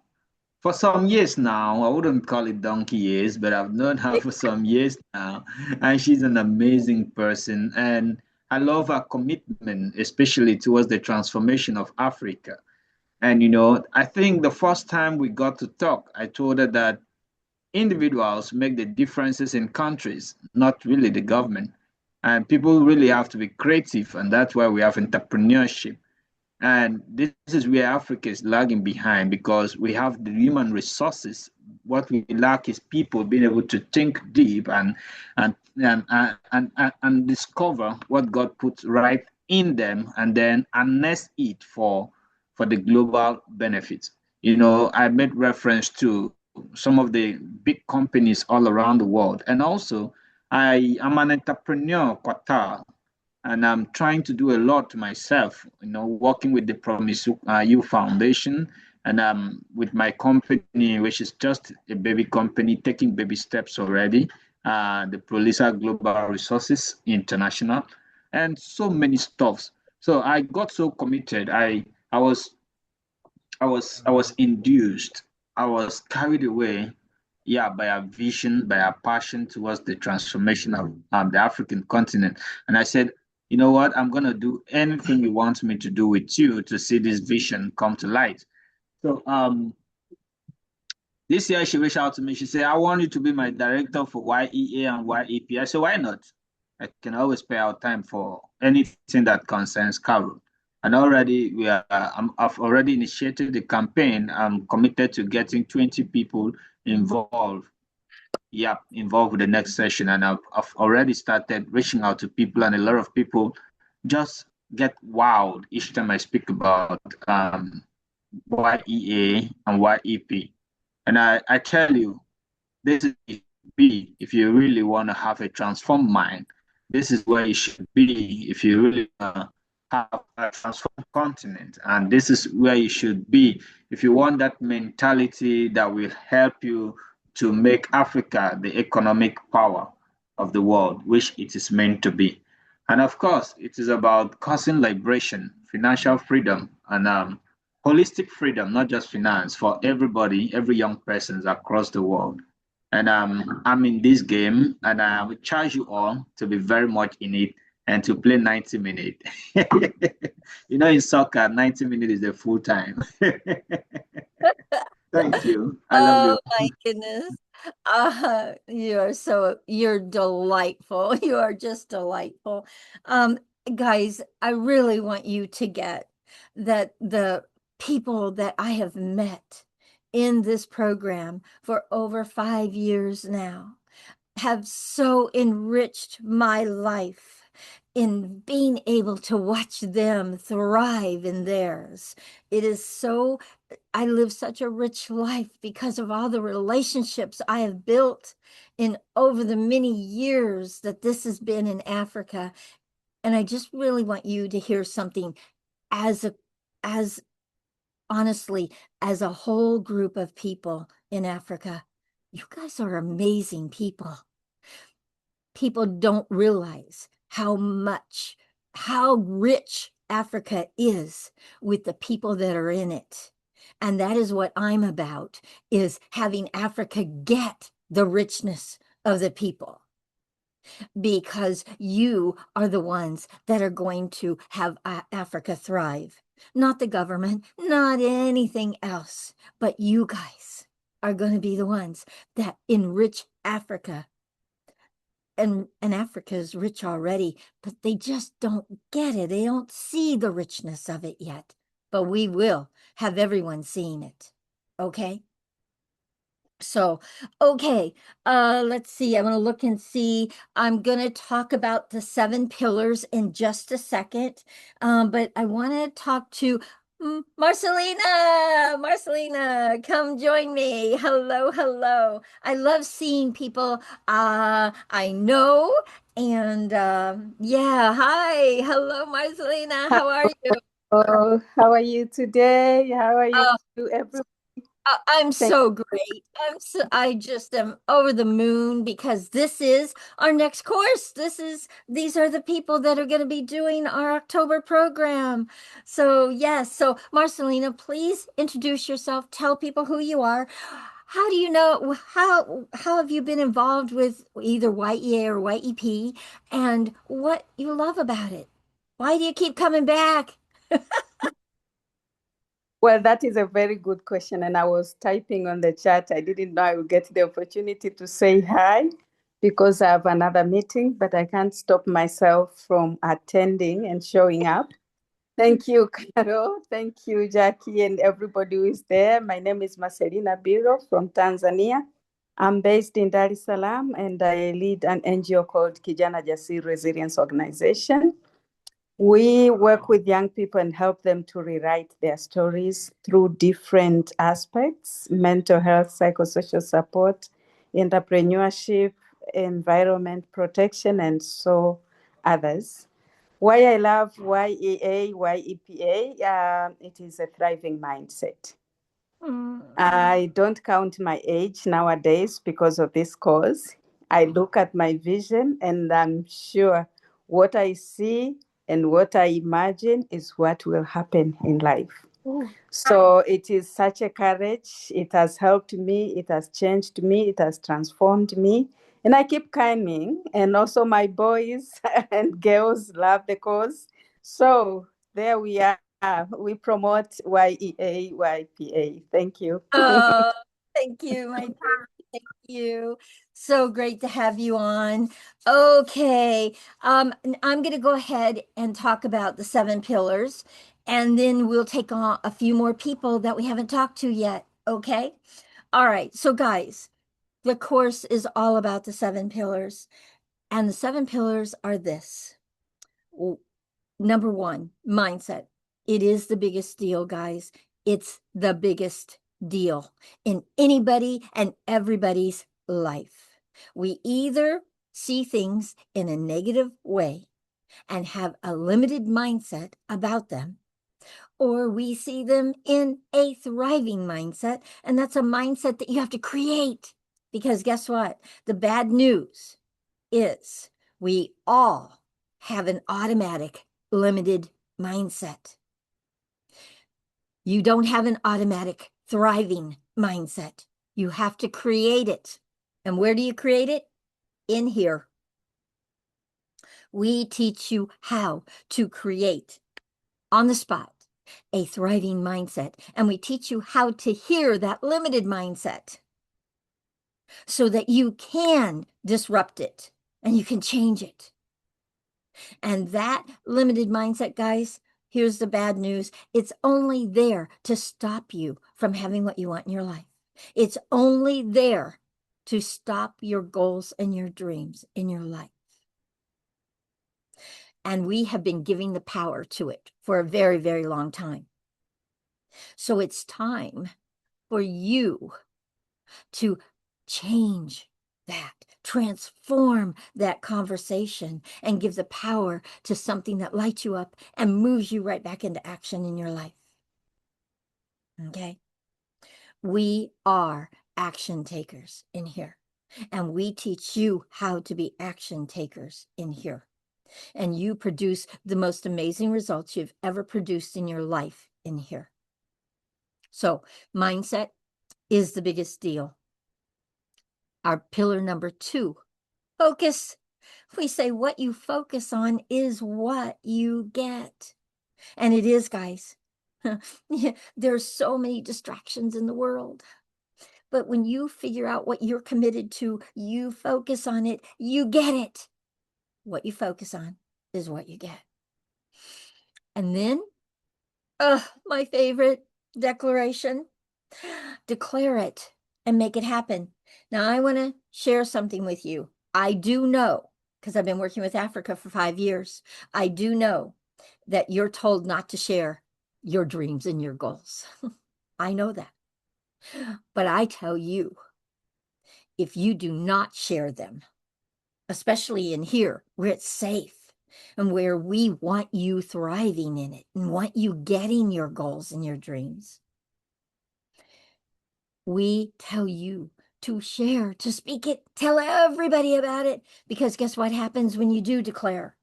Speaker 2: some years now. I wouldn't call it donkey years, but I've known her for some years now. And she's an amazing person. And I love her commitment, especially towards the transformation of Africa. And, I think the first time we got to talk, I told her that individuals make the differences in countries, not really the government. And people really have to be creative. And that's why we have entrepreneurship. And this is where Africa is lagging behind because we have the human resources. What we lack is people being able to think deep and discover what God puts right in them and then harness it for the global benefits. I made reference to some of the big companies all around the world. And also, I am an entrepreneur, Qatar, and I'm trying to do a lot myself, working with the Promise You Foundation and with my company, which is just a baby company taking baby steps already, the Prolisa Global Resources International, and so many stuffs. So I got so committed. I was I was induced. I was carried away, yeah, by a vision, by a passion towards the transformation of the African continent. And I said, you know what? I'm gonna do anything you want me to do with you to see this vision come to light. So this year she reached out to me. She said, I want you to be my director for Y.E.A and Y.E.P. I said, why not? I can always spare out time for anything that concerns Carol. And already I've already initiated the campaign. I'm committed to getting 20 people involved. Yeah, involved with the next session. And I've already started reaching out to people, and a lot of people just get wowed each time I speak about Y.E.A and Y.E.P. And I tell you, this is be if you really want to have a transformed mind. This is where you should be if you really have a transformed continent. And this is where you should be if you want that mentality that will help you to make Africa the economic power of the world, which it is meant to be. And of course, it is about causing liberation, financial freedom, and holistic freedom, not just finance, for everybody, every young person across the world. And I'm in this game, and I would charge you all to be very much in it and to play 90 minutes. In soccer, 90 minutes is the full time. Thank you. I love
Speaker 1: Oh
Speaker 2: you.
Speaker 1: my goodness. You're delightful. You are just delightful. Um, Guys, I really want you to get that the people that I have met in this program for over 5 years now have so enriched my life in being able to watch them thrive in theirs. It is so, I live such a rich life because of all the relationships I have built in over the many years that this has been in Africa. And I just really want you to hear something as honestly, as a whole group of people in Africa. You guys are amazing people. People don't realize how rich Africa is with the people that are in it. And that is what I'm about, is having Africa get the richness of the people, because you are the ones that are going to have Africa thrive. Not the government, not anything else, but you guys are going to be the ones that enrich Africa. And Africa is rich already, but they just don't get it. They don't see the richness of it yet. But we will have everyone seeing it. Okay? So, okay, let's see. I'm going to look and see. I'm going to talk about the 7 pillars in just a second. But I want to talk to Marcelina. Marcelina, come join me. Hello, hello. I love seeing people I know. And yeah, hi. Hello, Marcelina. How are you?
Speaker 14: Oh, how are you today? How are you
Speaker 1: Oh,
Speaker 14: everyone?
Speaker 1: I'm
Speaker 14: Thank
Speaker 1: so great. I just am over the moon because this is our next course. These are the people that are going to be doing our October program. So, yes. So, Marcelina, please introduce yourself. Tell people who you are. How do you know how have you been involved with either Y.E.A or Y.E.P, and what you love about it? Why do you keep coming back?
Speaker 14: Well, that is a very good question. And I was typing on the chat. I didn't know I would get the opportunity to say hi because I have another meeting, but I can't stop myself from attending and showing up. Thank you, Carol. Thank you, Jackie, and everybody who is there. My name is Marcelina Biro from Tanzania. I'm based in Dar es Salaam, and I lead an NGO called Kijana Jasir Resilience Organization. We work with young people and help them to rewrite their stories through different aspects: mental health, psychosocial support, entrepreneurship, environment protection, and so others. Why I love Y.E.A, Y.E.P.A, it is a thriving mindset. I don't count my age nowadays because of this cause. I look at my vision and I'm sure what I see and what I imagine is what will happen in life. So it is such a courage. It has helped me. It has changed me. It has transformed me. And I keep coming. And also my boys and girls love the cause. So there we are. We promote Y.E.A, Y.P.A. Thank you.
Speaker 1: Oh, thank you, my dear. Thank you. So great to have you on. Okay. I'm going to go ahead and talk about the 7 pillars, and then we'll take on a few more people that we haven't talked to yet. Okay. All right. So, guys, the course is all about the 7 pillars, and the 7 pillars are this. Number 1, mindset. It is the biggest deal, guys. It's the biggest deal in anybody and everybody's life. We either see things in a negative way and have a limited mindset about them, or we see them in a thriving mindset. And that's a mindset that you have to create. Because guess what? The bad news is we all have an automatic limited mindset. You don't have an automatic thriving mindset. You have to create it. And where do you create it? In here. We teach you how to create on the spot a thriving mindset. And we teach you how to hear that limited mindset so that you can disrupt it and you can change it. And that limited mindset, guys, here's the bad news. It's only there to stop you from having what you want in your life. It's only there to stop your goals and your dreams in your life. And we have been giving the power to it for a very, very long time. So it's time for you to change that, transform that conversation, and give the power to something that lights you up and moves you right back into action in your life. Okay? We are action takers in here, and we teach you how to be action takers in here. And you produce the most amazing results you've ever produced in your life in here. So, mindset is the biggest deal. Our pillar number 2, focus. We say what you focus on is what you get. And it is, guys. Yeah, there's so many distractions in the world. But when you figure out what you're committed to, you focus on it, you get it. What you focus on is what you get. And then, my favorite declaration, declare it and make it happen. Now, I want to share something with you. I do know, because I've been working with Africa for 5 years, I do know that you're told not to share your dreams and your goals. I know that. But I tell you, if you do not share them, especially in here where it's safe and where we want you thriving in it and want you getting your goals and your dreams, we tell you to share, to speak it, tell everybody about it, because guess what happens when you do declare?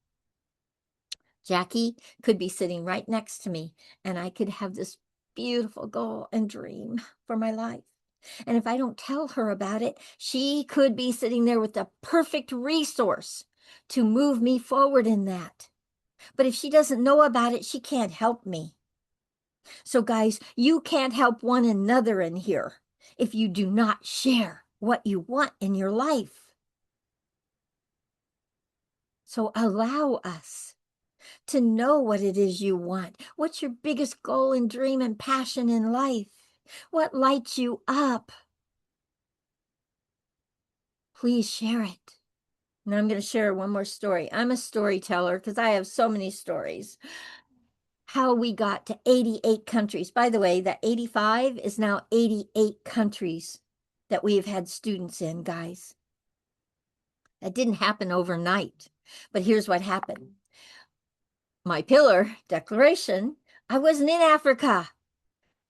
Speaker 1: Jackie could be sitting right next to me, and I could have this beautiful goal and dream for my life. And if I don't tell her about it, she could be sitting there with the perfect resource to move me forward in that. But if she doesn't know about it, she can't help me. So, guys, you can't help one another in here if you do not share what you want in your life. So allow us to know what it is you want. What's your biggest goal and dream and passion in life? What lights you up? Please share it. And I'm going to share one more story. I'm a storyteller because I have so many stories. How we got to 88 countries. By the way, that 85 is now 88 countries that we have had students in, guys. That didn't happen overnight. But here's what happened. My pillar declaration, I wasn't in Africa.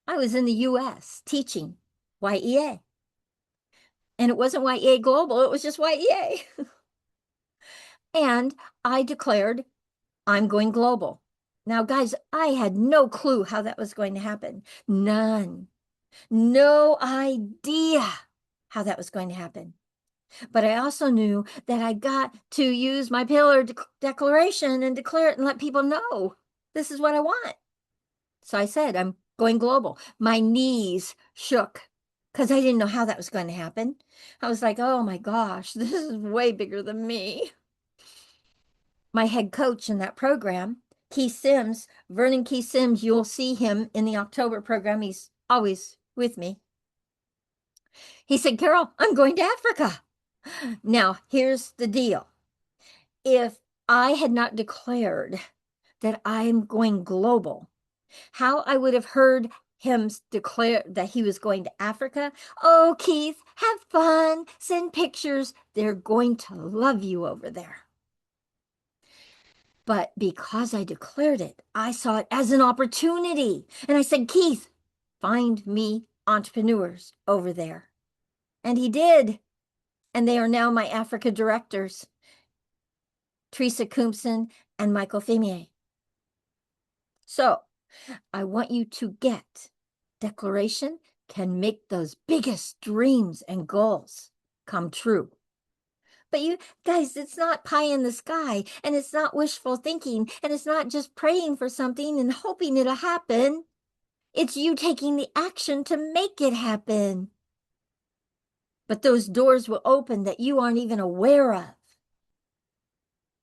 Speaker 1: I was in the US teaching Y.E.A. And it wasn't Y.E.A Global, it was just Y.E.A. And I declared, I'm going global. Now, guys, I had no clue how that was going to happen. None. No idea how that was going to happen. But I also knew that I got to use my pillar declaration and declare it and let people know this is what I want. So I said, I'm going global. My knees shook because I didn't know how that was going to happen. I was like, oh my gosh, this is way bigger than me. My head coach in that program, Keith Sims, Vernon Keith Sims, you'll see him in the October program. He's always with me. He said, Carol, I'm going to Africa. Now, here's the deal. If I had not declared that I'm going global, how I would have heard him declare that he was going to Africa. Oh, Keith, have fun, send pictures. They're going to love you over there. But because I declared it, I saw it as an opportunity. And I said, Keith, find me entrepreneurs over there. And he did. And they are now my Africa directors, Teresa Coompson and Michael Femier. So I want you to get declaration can make those biggest dreams and goals come true. But you guys, it's not pie in the sky, and it's not wishful thinking, and it's not just praying for something and hoping it'll happen. It's you taking the action to make it happen. But those doors will open that you aren't even aware of.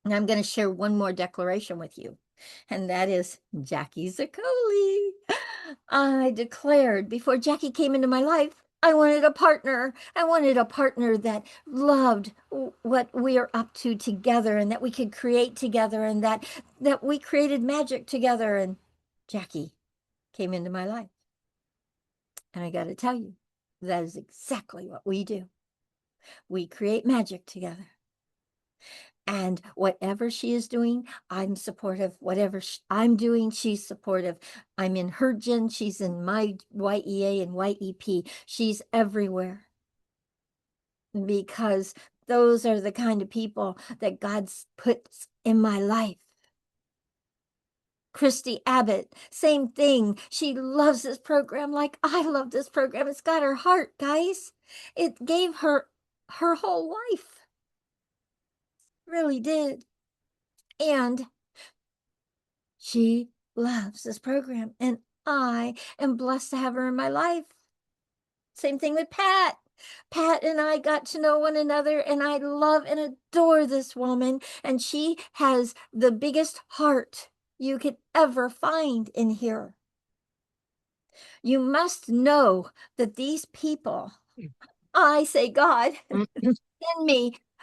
Speaker 1: And I'm going to share one more declaration with you, and that is Jackie Zaccoli. I declared before Jackie came into my life, I wanted a partner. I wanted a partner that loved what we are up to together and that we could create together and that we created magic together. And Jackie came into my life. And I got to tell you, that is exactly what we do. We create magic together. And whatever she is doing, I'm supportive. Whatever I'm doing, she's supportive. I'm in her gen. She's in my Y.E.A and Y.E.P. She's everywhere because those are the kind of people that God's puts in my life. Christy Abbott, same thing. She loves this program like I love this program. It's got her heart, guys. It gave her her whole life. Really did. And she loves this program. And I am blessed to have her in my life. Same thing with Pat. Pat and I got to know one another, and I love and adore this woman. And she has the biggest heart you could ever find in here. You must know that these people, I say, God,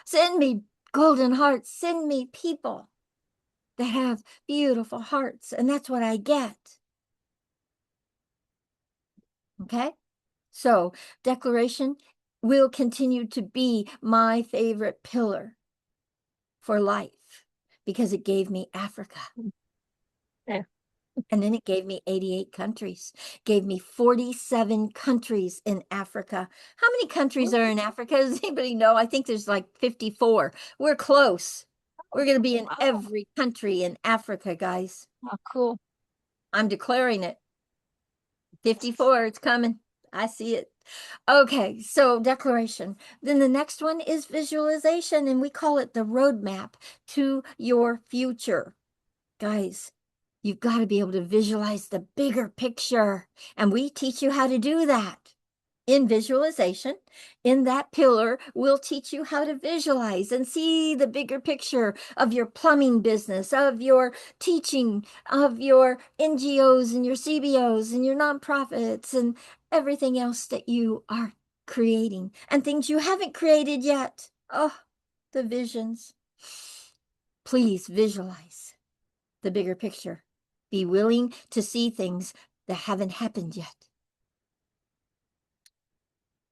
Speaker 1: send me golden hearts, send me people that have beautiful hearts. And that's what I get. Okay. So declaration will continue to be my favorite pillar for life because it gave me Africa.
Speaker 5: Yeah.
Speaker 1: And then it gave me 88 countries, gave me 47 countries in Africa. How many countries are in Africa? Does anybody know? I think there's like 54. We're close. We're going to be in every country in Africa, guys.
Speaker 5: Oh, cool.
Speaker 1: I'm declaring it. 54, it's coming. I see it. Okay, so declaration. Then the next one is visualization, and we call it the roadmap to your future. Guys, you've got to be able to visualize the bigger picture, and we teach you how to do that. In visualization, in that pillar, we'll teach you how to visualize and see the bigger picture of your plumbing business, of your teaching, of your NGOs and your CBOs and your nonprofits and everything else that you are creating and things you haven't created yet. Oh, the visions. Please visualize the bigger picture. Be willing to see things that haven't happened yet.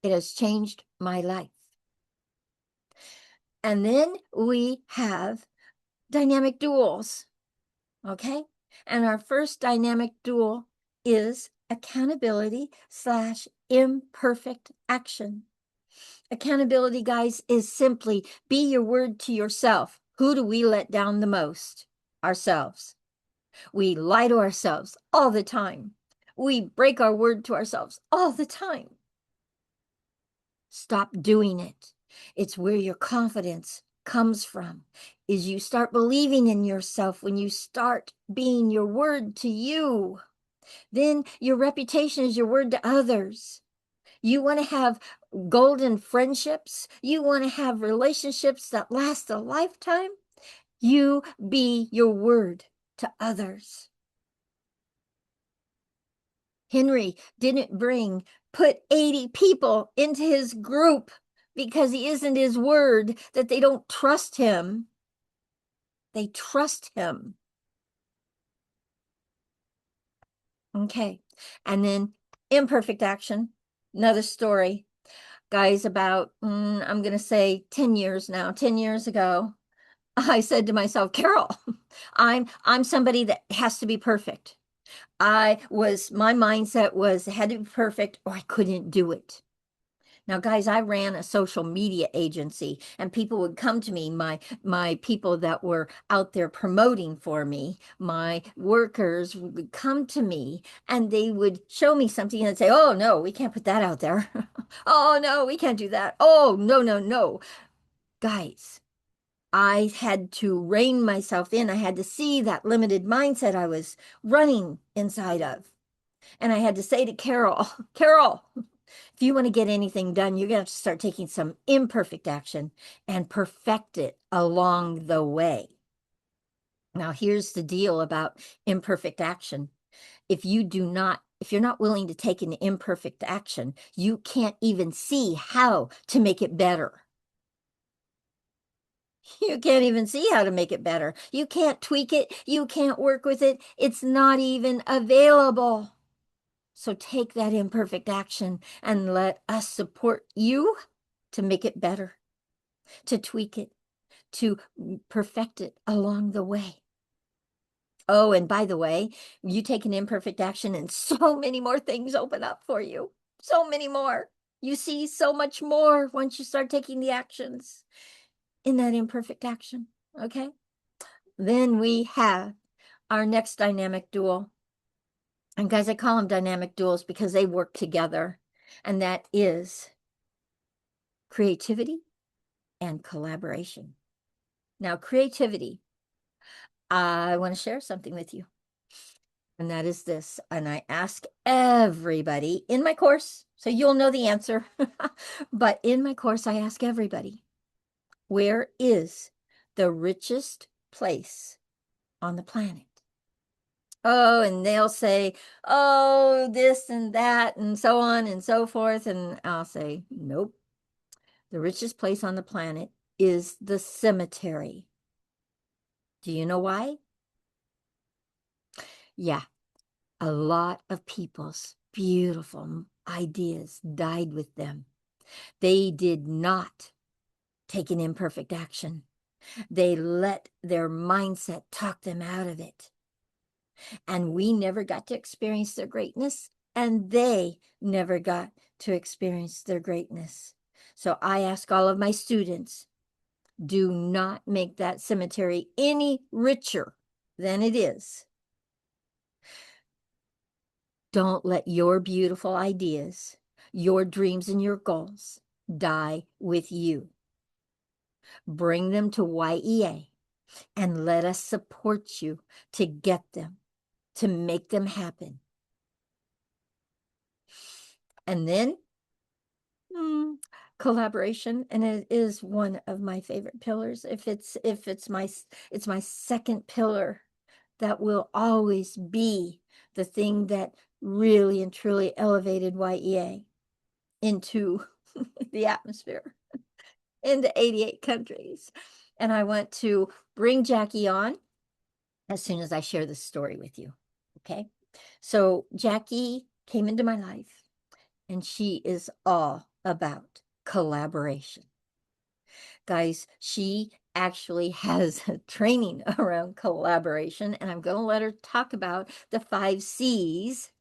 Speaker 1: It has changed my life. And then we have dynamic duels, okay? And our first dynamic duel is accountability / imperfect action. Accountability, guys, is simply be your word to yourself. Who do we let down the most? Ourselves. We lie to ourselves all the time. We break our word to ourselves all the time. Stop doing it. It's where your confidence comes from, is you start believing in yourself when you start being your word to you. Then your reputation is your word to others. You want to have golden friendships. You want to have relationships that last a lifetime. You be your word to others. Henry didn't put 80 people into his group because he isn't his word, that they don't trust him. They trust him. Okay. And then imperfect action, another story. Guys, about, I'm going to say 10 years now, 10 years ago, I said to myself, Carol, I'm somebody that has to be perfect. My mindset was it had to be perfect or I couldn't do it. Now, guys, I ran a social media agency and people would come to me, my people that were out there promoting for me, my workers would come to me and they would show me something and say, oh, no, we can't put that out there. Oh, no, we can't do that. Oh, no, no, no. Guys, I had to rein myself in. I had to see that limited mindset I was running inside of. And I had to say to Carol, Carol, if you want to get anything done, you're going to have to start taking some imperfect action and perfect it along the way. Now, here's the deal about imperfect action. If you do not if you're not willing to take an imperfect action, you can't even see how to make it better. You can't even see how to make it better. You can't tweak it. You can't work with it. It's not even available. So take that imperfect action and let us support you to make it better, to tweak it, to perfect it along the way. Oh, and by the way, you take an imperfect action and so many more things open up for you. So many more. You see so much more once you start taking the actions in that imperfect action. Okay. Then we have our next dynamic dual. And guys, I call them dynamic duals because they work together. And that is creativity and collaboration. Now, creativity, I want to share something with you. And that is this. And I ask everybody in my course, so you'll know the answer. But in my course, I ask everybody, where is the richest place on the planet? Oh, and they'll say, oh, this and that, and so on and so forth. And I'll say, nope. The richest place on the planet is the cemetery. Do you know why? Yeah, a lot of people's beautiful ideas died with them. They did not take an imperfect action. They let their mindset talk them out of it. And we never got to experience their greatness, and they never got to experience their greatness. So I ask all of my students, do not make that cemetery any richer than it is. Don't let your beautiful ideas, your dreams, and your goals die with you. Bring them to Y.E.A and let us support you to get them, to make them happen. And then collaboration, and it is one of my favorite pillars. If it's my second pillar, that will always be the thing that really and truly elevated Y.E.A into the atmosphere, into 88 countries. And I want to bring Jackie on as soon as I share this story with you. Okay. So Jackie came into my life, and she is all about collaboration. Guys, she actually has a training around collaboration, and I'm going to let her talk about the 5 C's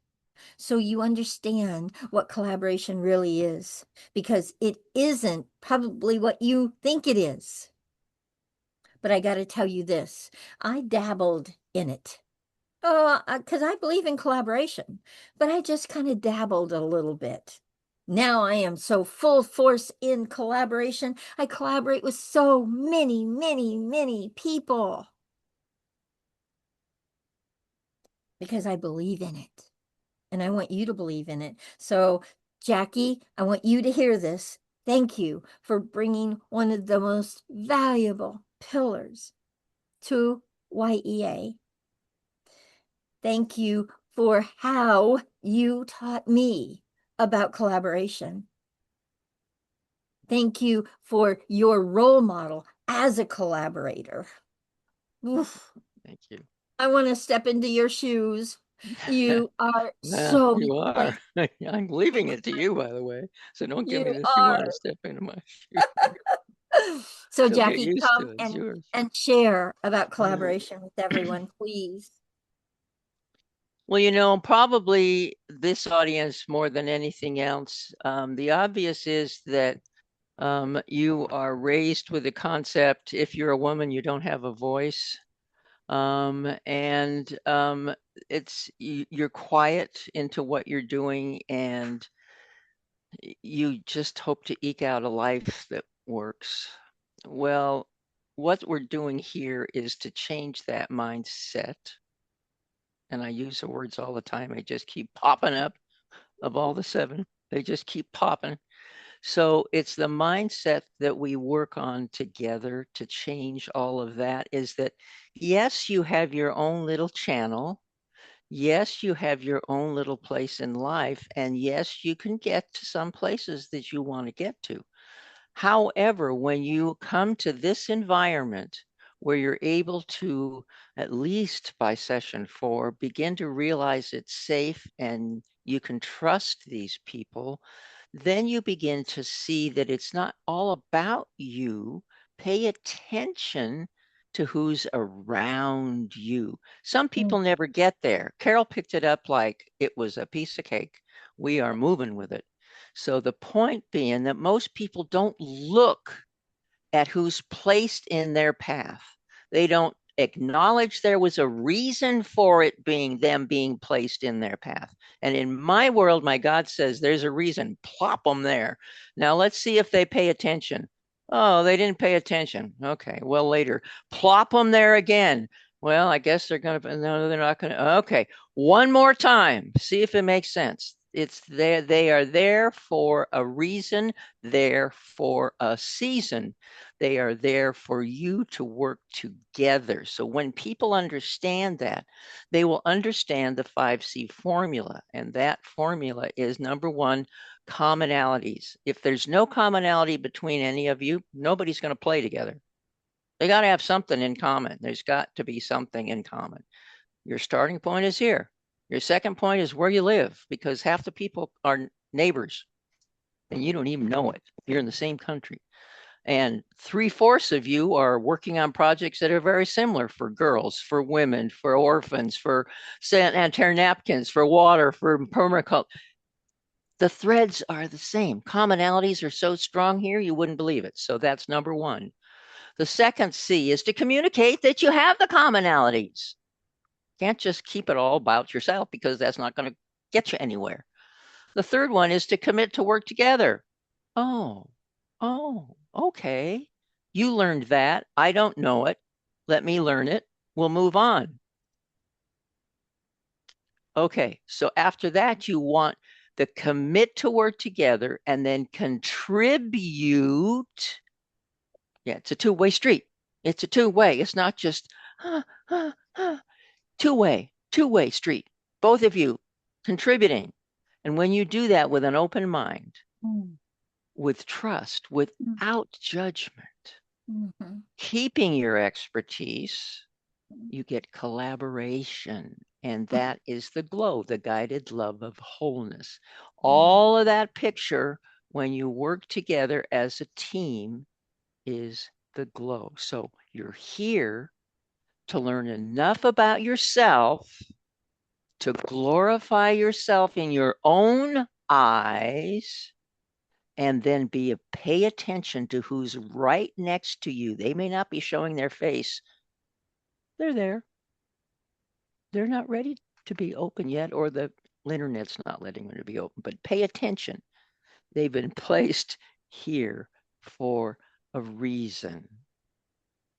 Speaker 1: so you understand what collaboration really is, because it isn't probably what you think it is. But I got to tell you this, I dabbled in it. Because I believe in collaboration, but I just kind of dabbled a little bit. Now I am so full force in collaboration. I collaborate with so many, many, many people because I believe in it. And I want you to believe in it. So, Jackie, I want you to hear this. Thank you for bringing one of the most valuable pillars to Y.E.A. Thank you for how you taught me about collaboration. Thank you for your role model as a collaborator. Oof.
Speaker 6: Thank you.
Speaker 1: I want to step into your shoes. You are so
Speaker 6: You are. I'm leaving it to you, by the way. So don't give
Speaker 1: you
Speaker 6: me this. You want
Speaker 1: are.
Speaker 6: to step into my shoes.
Speaker 1: So
Speaker 6: She'll get
Speaker 1: Jackie,
Speaker 6: used to
Speaker 1: come
Speaker 6: it. It's yours.
Speaker 1: and share about
Speaker 6: Yeah.
Speaker 1: collaboration with everyone, please.
Speaker 6: Well, probably this audience more than anything else, the obvious is that you are raised with the concept, if you're a woman, you don't have a voice. And you're quiet into what you're doing, and you just hope to eke out a life that works. Well, what we're doing here is to change that mindset. And I use the words all the time. They just keep popping up. Of all the 7, they just keep popping. So it's the mindset that we work on together to change all of that, is that, yes, you have your own little channel. Yes, you have your own little place in life, and yes, you can get to some places that you want to get to. However, when you come to this environment where you're able to, at least by session 4, begin to realize it's safe and you can trust these people, then you begin to see that it's not all about you. Pay attention to who's around you. Some people never get there. Carol picked it up like it was a piece of cake. We are moving with it. So the point being that most people don't look at who's placed in their path. They don't acknowledge there was a reason for it being them being placed in their path. And in my world, my God says there's a reason, plop them there. Now let's see if they pay attention. Oh, they didn't pay attention. Okay, well, later, plop them there again. Well, I guess they're going to, no, they're not going to. Okay, one more time. See if it makes sense. It's there. They are there for a reason, there for a season. They are there for you to work together. So when people understand that, they will understand the 5C formula. And that formula is number one, commonalities. If there's no commonality between any of you, nobody's going to play together. They got to have something in common. There's got to be something in common. Your starting point is here. Your second point is where you live, because half the people are neighbors and you don't even know it. You're in the same country. And 3/4 of you are working on projects that are very similar for girls, for women, for orphans, for sanitary napkins, for water, for permaculture. The threads are the same. Commonalities are so strong here, you wouldn't believe it. So that's number one. The second C is to communicate that you have the commonalities. Can't just keep it all about yourself because that's not going to get you anywhere. The third one is to commit to work together. Oh, okay. You learned that. I don't know it. Let me learn it. We'll move on. Okay, so after that, you want the commit to work together and then contribute. Yeah, it's a two-way street. It's a two-way. It's not just two-way street. Both of you contributing. And when you do that with an open mind, with trust, without judgment, keeping your expertise, you get collaboration. And that is the glow, the guided love of wholeness. All of that picture, when you work together as a team, is the glow. So you're here to learn enough about yourself to glorify yourself in your own eyes, and then pay attention to who's right next to you. They may not be showing their face. They're there. They're not ready to be open yet, or the internet's not letting them to be open, but pay attention. They've been placed here for a reason,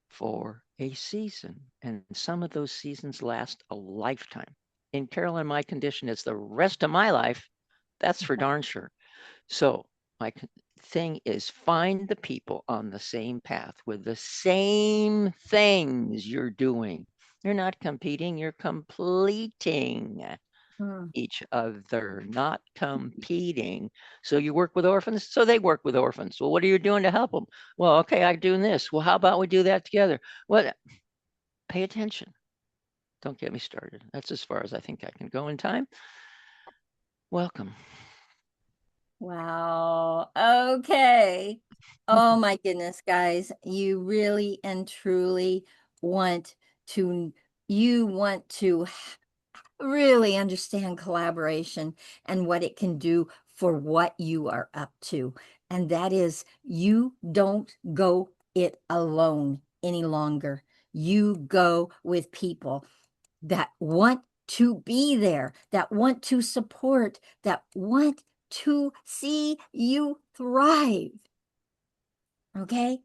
Speaker 6: for a season. And some of those seasons last a lifetime. In Carol and my condition, it's the rest of my life. That's for darn sure. So my thing is find the people on the same path with the same things you're doing. You're not competing, you're completing each other, not competing. So you work with orphans, so they work with orphans. Well, what are you doing to help them? Well, okay, I'm doing this. Well, how about we do that together? What? Pay attention. Don't get me started. That's as far as I think I can go in time. Welcome.
Speaker 1: Wow. Okay. Oh my goodness, guys. You really and truly want to, you want to really understand collaboration and what it can do for what you are up to. And that is, you don't go it alone any longer. You go with people that want to be there, that want to support, that want to see you thrive. Okay?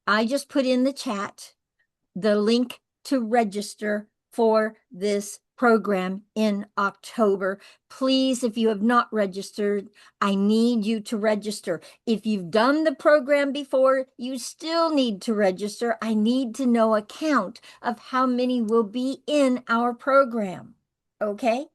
Speaker 1: I just put in the chat the link to register for this program in October. Please, if you have not registered, I need you to register. If you've done the program before, you still need to register. I need to know a count of how many will be in our program. okay?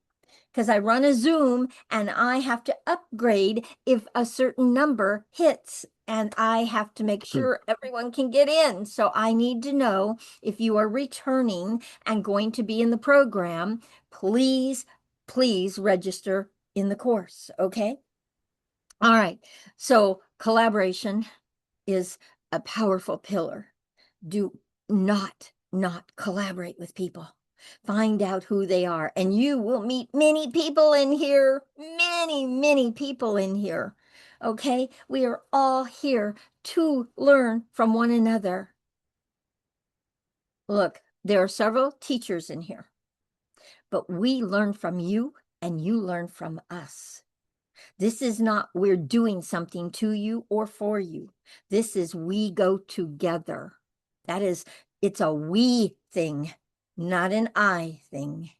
Speaker 1: Because I run a Zoom and I have to upgrade if a certain number hits, and I have to make sure everyone can get in. So I need to know if you are returning and going to be in the program, please, please register in the course, okay? All right. So collaboration is a powerful pillar. Do not collaborate with people. Find out who they are, and you will meet many people in here, many people in here. Okay? We are all here to learn from one another. Look, there are several teachers in here, but we learn from you and you learn from us. This is not we're doing something to you or for you. This is we go together. That is, it's a we thing, not an I thing.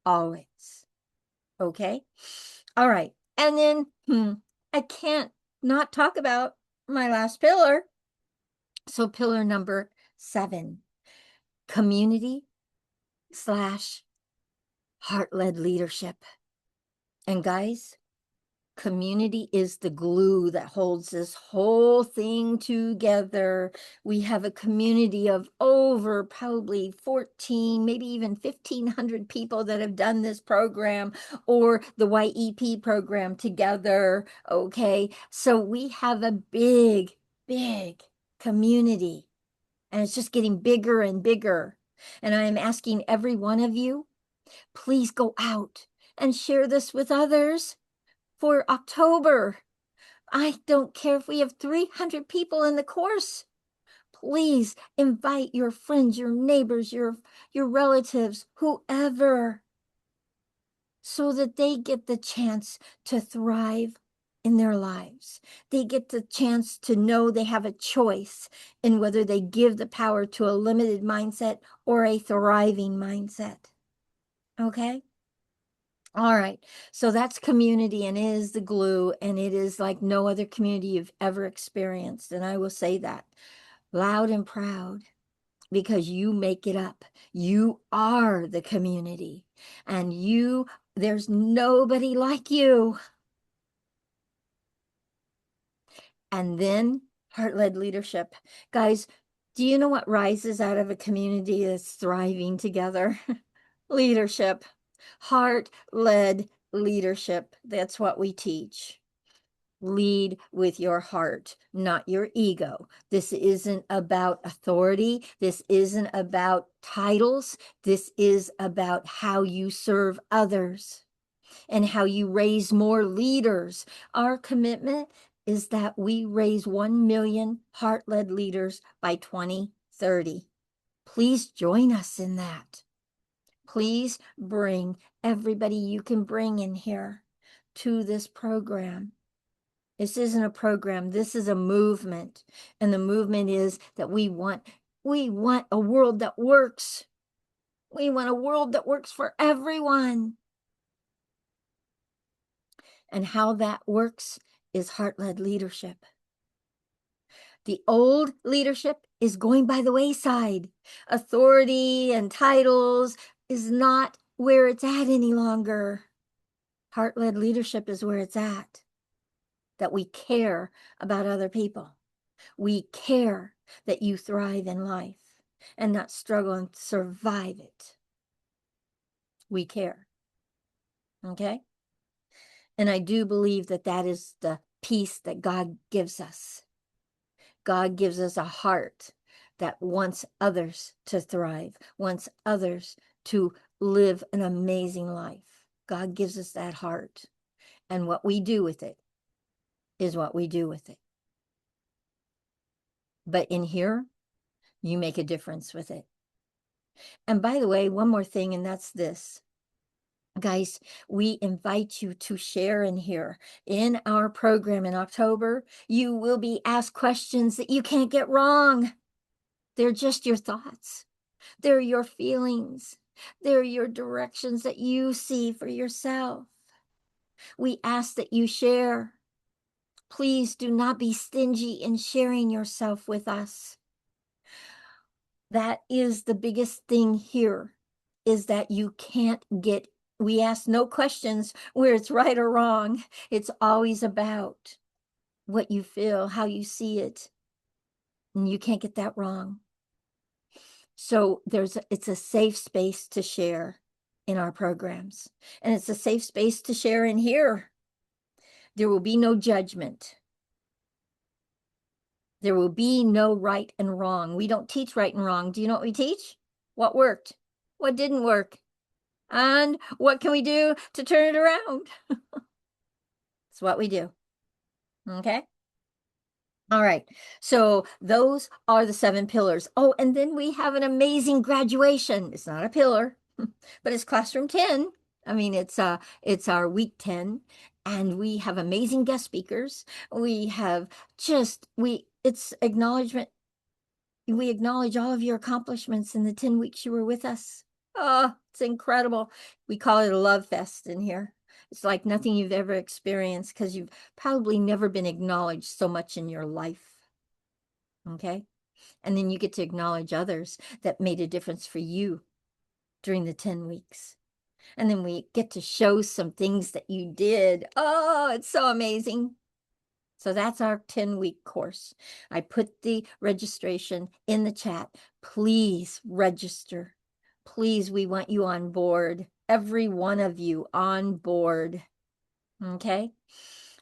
Speaker 1: Always. Okay? All right. And then I can't not talk about my last pillar. So, pillar number 7, community/heart-led leadership. And guys, community is the glue that holds this whole thing together. We have a community of over probably 14, maybe even 1,500 people that have done this program or the Y.E.P program together. Okay. So we have a big community, and it's just getting bigger and bigger. And I am asking every one of you, please go out and share this with others for October. I don't care if we have 300 people in the course. Please invite your friends, your neighbors, your relatives, whoever, so that they get the chance to thrive in their lives. They get the chance to know they have a choice in whether they give the power to a limited mindset or a thriving mindset. Okay? All right. So that's community, and it is the glue, and it is like no other community you've ever experienced. And I will say that loud and proud, because you make it up. You are the community, and there's nobody like you. And then heart-led leadership. Guys, do you know what rises out of a community that's thriving together? Leadership. Heart-led leadership. That's what we teach. Lead with your heart, not your ego. This isn't about authority. This isn't about titles. This is about how you serve others and how you raise more leaders. Our commitment is that we raise 1 million heart-led leaders by 2030. Please join us in that. Please bring everybody you can bring in here to this program. This isn't a program, this is a movement. And the movement is that we want a world that works. We want a world that works for everyone. And how that works is heart-led leadership. The old leadership is going by the wayside. Authority and titles is not where it's at any longer. Heart-led leadership is where it's at. That we care about other people. We care that you thrive in life and not struggle and survive it. We care. Okay? And I do believe that that is the peace that God gives us. God gives us a heart that wants others to thrive, wants others to live an amazing life. God gives us that heart. And what we do with it is what we do with it. But in here, you make a difference with it. And by the way, one more thing, and that's this. Guys, we invite you to share in here. In our program in October, you will be asked questions that you can't get wrong. They're just your thoughts. They're your feelings. They're your directions that you see for yourself. We ask that you share. Please do not be stingy in sharing yourself with us. That is the biggest thing here. is that you can't get, we ask no questions where it's right or wrong. It's always about what you feel, how you see it. And you can't get that wrong. So it's a safe space to share in our programs. And it's a safe space to share in here. There will be no judgment. There will be no right and wrong. We don't teach right and wrong. Do you know what we teach? What worked? What didn't work? And what can we do to turn it around? It's what we do. Okay. All right. So those are the 7 pillars. Oh, and then we have an amazing graduation. It's not a pillar, but it's classroom 10. I mean, it's our week 10, and we have amazing guest speakers. We have it's acknowledgement. We acknowledge all of your accomplishments in the 10 weeks you were with us. Oh, it's incredible. We call it a love fest in here. It's like nothing you've ever experienced because you've probably never been acknowledged so much in your life. Okay. And then you get to acknowledge others that made a difference for you during the 10 weeks. And then we get to show some things that you did. Oh, it's so amazing. So that's our 10-week course. I put the registration in the chat. Please register. Please, we want you on board. Every one of you on board. Okay.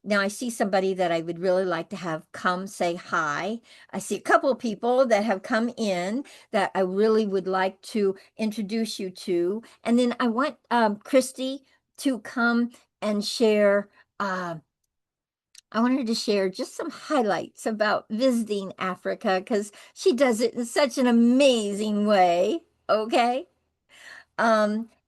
Speaker 1: Now I see somebody that I would really like to have come say hi. I see a couple of people that have come in that I really would like to introduce you to. And then I want Christy to come and share. I wanted to share just some highlights about visiting Africa because she does it in such an amazing way. Okay.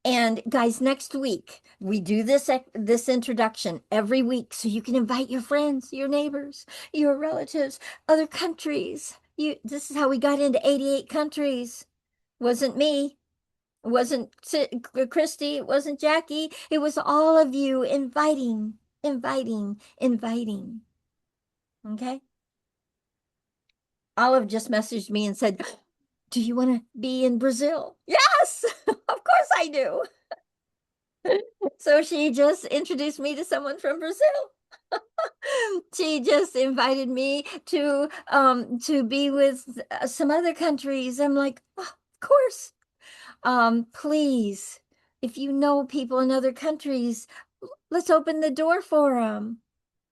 Speaker 1: And guys, next week we do this introduction every week so you can invite your friends, your neighbors, your relatives, other countries. This is how we got into 88 countries. Wasn't me. It wasn't Christy. It wasn't Jackie. It was all of you inviting, inviting, inviting. Okay. Olive just messaged me and said, "Do you want to be in Brazil?" Yes, of course I do. So she just introduced me to someone from Brazil. She just invited me to be with some other countries. I'm like, oh, of course. Please, if you know people in other countries, let's open the door for them.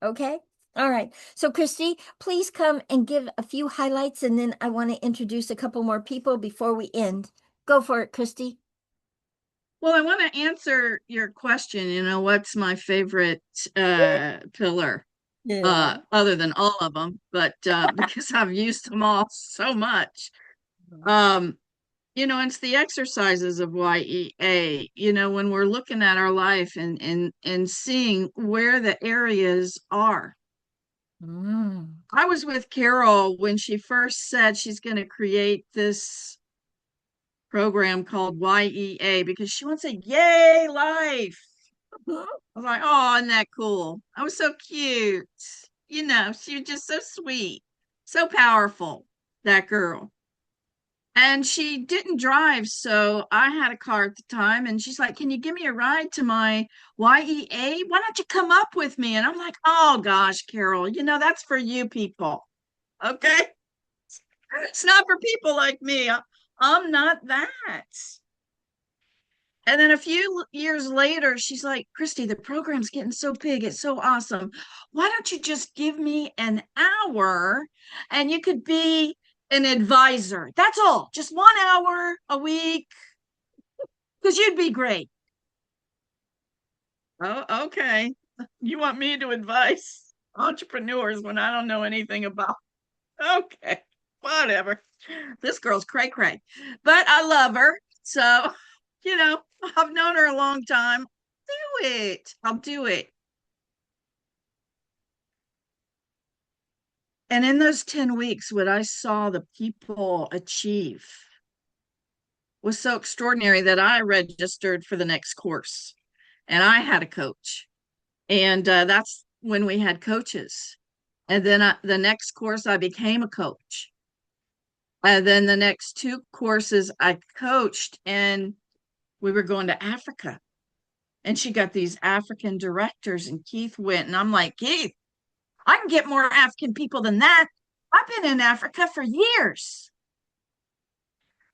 Speaker 1: Okay? All right. So Christy, please come and give a few highlights, and then I want to introduce a couple more people before we end. Go for it, Christy.
Speaker 3: Well, I want to answer your question, what's my favorite pillar?
Speaker 1: Yeah.
Speaker 3: Other than all of them, but because I've used them all so much. Um, it's the exercises of Y.E.A. When we're looking at our life and seeing where the areas are. I was with Carol when she first said she's going to create this program called Y.E.A. because she wants a yay life. I was like, oh, isn't that cool? I was so cute. She was just so sweet, so powerful, that girl. And she didn't drive, so I had a car at the time. And she's like, "Can you give me a ride to my Y.E.A? Why don't you come up with me?" And I'm like, "Oh gosh, Carol, that's for you people. Okay. It's not for people like me. I'm not that." And then a few years later, she's like, "Christy, the program's getting so big. It's so awesome. Why don't you just give me an hour and you could be an advisor? That's all. Just 1 hour a week because you'd be great." Oh, okay. You want me to advise entrepreneurs when I don't know anything about? Okay, whatever. This girl's cray cray, but I love her. So, you know, I've known her a long time. Do it. I'll do it. And in those 10 weeks, what I saw the people achieve was so extraordinary that I registered for the next course and I had a coach. And that's when we had coaches. And then the next course, I became a coach. And then the next 2 courses I coached. And we were going to Africa. And she got these African directors, and Keith went. And I'm like, Keith, I can get more African people than that. I've been in Africa for years.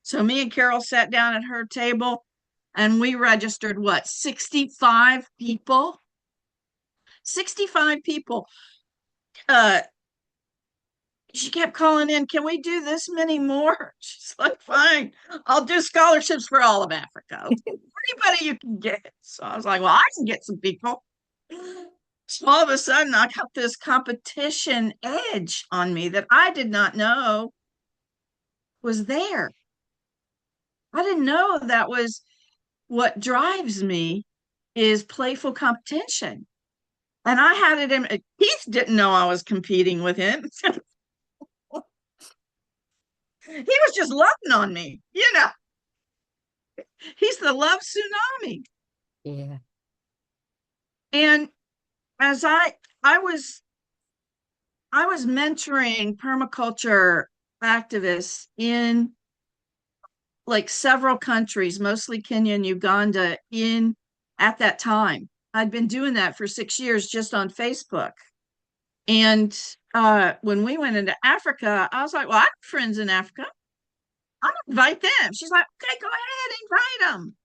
Speaker 3: So me and Carol sat down at her table and we registered what, 65 people? 65 people. She kept calling in, can we do this many more? She's like, fine, I'll do scholarships for all of Africa. Anybody you can get. So I was like, well, I can get some people. So all of a sudden, I got this competition edge on me that I did not know was there. I didn't know that was what drives me is playful competition. And I had it in, Keith didn't know I was competing with him. He was just loving on me, he's the love tsunami.
Speaker 1: Yeah.
Speaker 3: And as I was mentoring permaculture activists in like several countries, mostly Kenya and Uganda, in at that time. I'd been doing that for 6 years just on Facebook. And when we went into Africa, I was like, well, I have friends in Africa. I'm gonna invite them. She's like, okay, go ahead, invite them.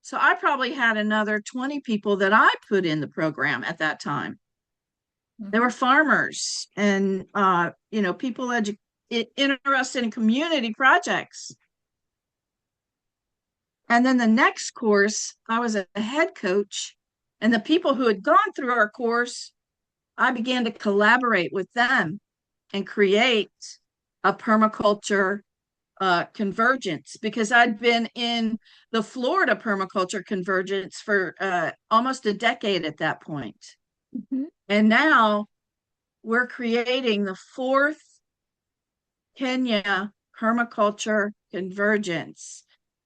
Speaker 3: So I probably had another 20 people that I put in the program at that time. They were farmers and people interested in community projects. And then the next course, I was a head coach, and the people who had gone through our course, I began to collaborate with them and create a permaculture convergence, because I'd been in the Florida permaculture convergence for almost a decade at that point.
Speaker 1: Mm-hmm.
Speaker 3: And now we're creating the fourth Kenya permaculture convergence.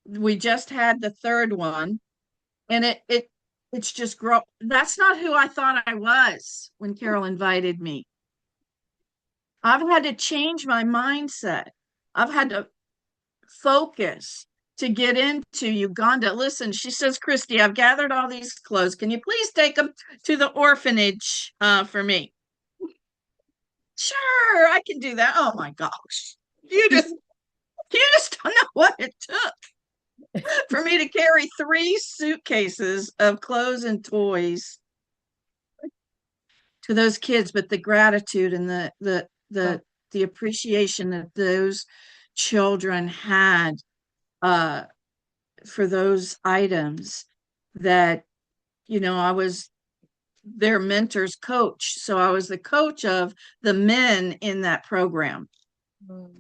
Speaker 3: We just had the third one, and it's just grow. That's not who I thought I was when Carol invited me. I've had to change my mindset. I've had to focus to get into Uganda. Listen, she says, Christy, I've gathered all these clothes. Can you please take them to the orphanage for me? Sure, I can do that. Oh my gosh. You just don't know what it took for me to carry 3 suitcases of clothes and toys to those kids, but the gratitude and the appreciation that those children had for those items, that I was their mentor's coach. So I was the coach of the men in that program.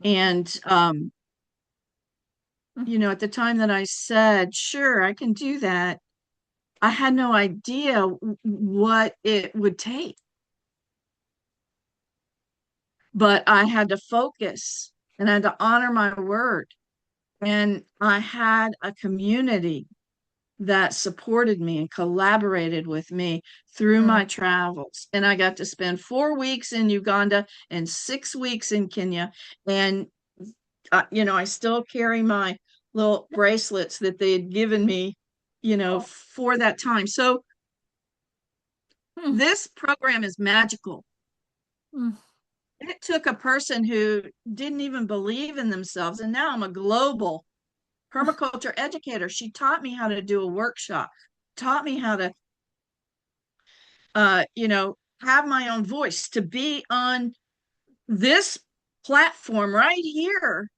Speaker 3: And at the time that I said, sure, I can do that, I had no idea what it would take. But I had to focus and I had to honor my word. And I had a community that supported me and collaborated with me through my travels. And I got to spend 4 weeks in Uganda and 6 weeks in Kenya. And, I still carry my little bracelets that they had given me, for that time. So this program is magical. It took a person who didn't even believe in themselves. And now I'm a global permaculture educator. She taught me how to do a workshop, taught me how to, have my own voice, to be on this platform right here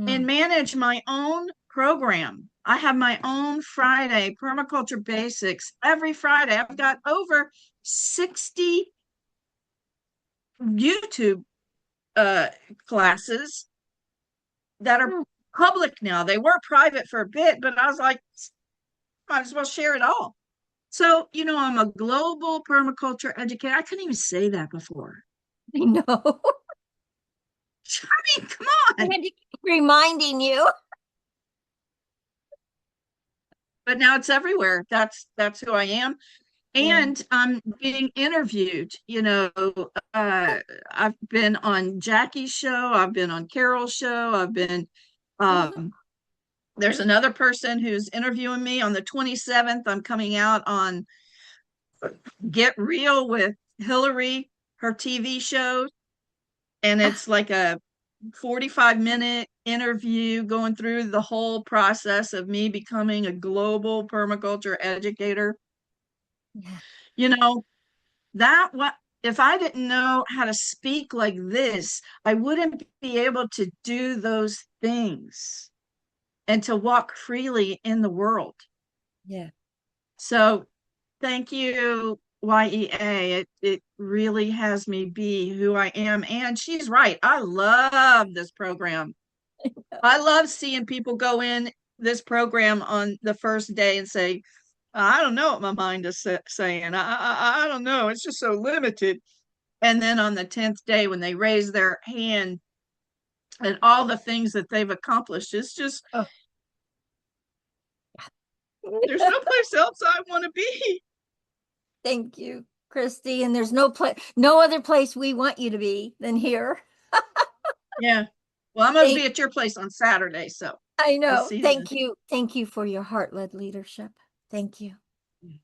Speaker 3: and manage my own program. I have my own Friday permaculture basics every Friday. I've got over 60 YouTube classes that are public now. They were private for a bit, but I was like, might as well share it all. So, I'm a global permaculture educator. I couldn't even say that before.
Speaker 1: I know.
Speaker 3: I mean, come on.
Speaker 1: I had to keep reminding you.
Speaker 3: But now it's everywhere. That's who I am. And I'm being interviewed. I've been on Jackie's show. I've been on Carol's show. I've been There's another person who's interviewing me on the 27th. I'm coming out on Get Real with Hillary, her TV show. And it's like a 45-minute interview going through the whole process of me becoming a global permaculture educator.
Speaker 1: Yeah.
Speaker 3: You know, that what if I didn't know how to speak like this, I wouldn't be able to do those things and to walk freely in the world.
Speaker 1: Yeah.
Speaker 3: So thank you, Y.E.A. It really has me be who I am. And she's right. I love this program. I love seeing people go in this program on the first day and say, I don't know what my mind is saying. I don't know. It's just so limited. And then on the 10th day, when they raise their hand and all the things that they've accomplished, it's just,
Speaker 1: Oh.
Speaker 3: there's no place else I want to be.
Speaker 1: Thank you, Christy. And there's no other place we want you to be than here.
Speaker 3: Yeah. Well, I'm going to
Speaker 1: Thank
Speaker 3: be at your place on Saturday. So
Speaker 1: I
Speaker 3: we'll
Speaker 1: know.
Speaker 3: see you then.
Speaker 1: Thank you. Thank you for your heart-led leadership. Thank you.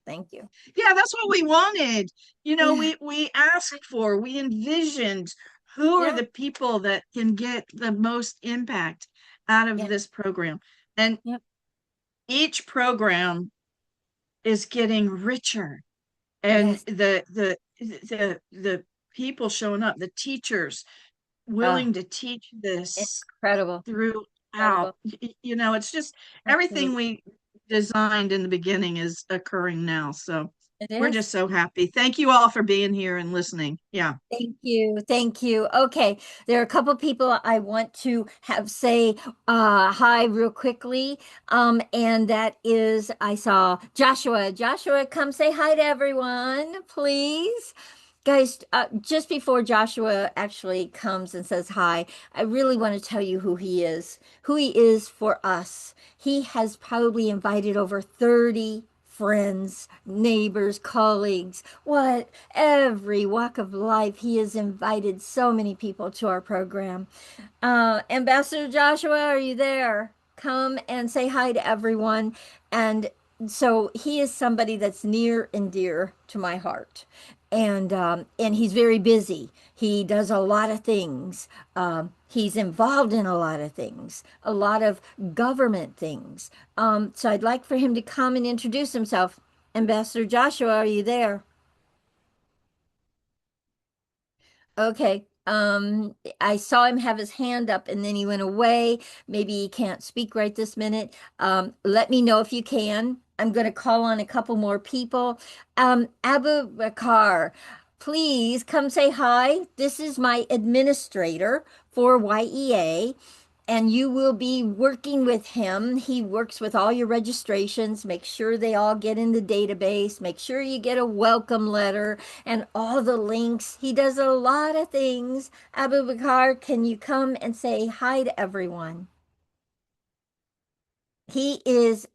Speaker 1: Thank you.
Speaker 3: Yeah, that's what we wanted. You know,
Speaker 1: Yeah.
Speaker 3: we asked for, we envisioned who are
Speaker 1: Yeah.
Speaker 3: the people that can get the most impact out of
Speaker 1: Yeah.
Speaker 3: this program. And
Speaker 1: Yeah.
Speaker 3: each program is getting richer. And
Speaker 1: Yes.
Speaker 3: the people showing up, the teachers
Speaker 1: Ah,
Speaker 3: willing to teach this
Speaker 1: incredible.
Speaker 3: throughout.
Speaker 1: Incredible.
Speaker 3: You know, it's just everything
Speaker 1: Absolutely.
Speaker 3: we designed in the beginning is occurring now. So
Speaker 1: It
Speaker 3: we're just
Speaker 1: is.
Speaker 3: so happy. Thank you all for being here and listening. Yeah.
Speaker 1: Thank you. Thank you. Okay. There are a couple people I want to have say hi real quickly. And that is I saw Joshua. Joshua, come say hi to everyone, please. Guys, just before Joshua actually comes and says hi, I really want to tell you who he is for us. He has probably invited over 30 friends, neighbors, colleagues, what every walk of life. He has invited so many people to our program. Ambassador Joshua, are you there? Come and say hi to everyone. And so he is somebody that's near and dear to my heart. And he's very busy. He does a lot of things. He's involved in a lot of things, a lot of government things. So I'd like for him to come and introduce himself. Ambassador Joshua, are you there? Okay. I saw him have his hand up and then he went away. Maybe he can't speak right this minute. Let me know if you can. I'm going to call on a couple more people. Abu Bakar, please come say hi. This is my administrator for Y.E.A, and you will be working with him. He works with all your registrations, make sure they all get in the database, make sure you get a welcome letter and all the links. He does a lot of things. Abu Bakar, can you come and say hi to everyone? He is,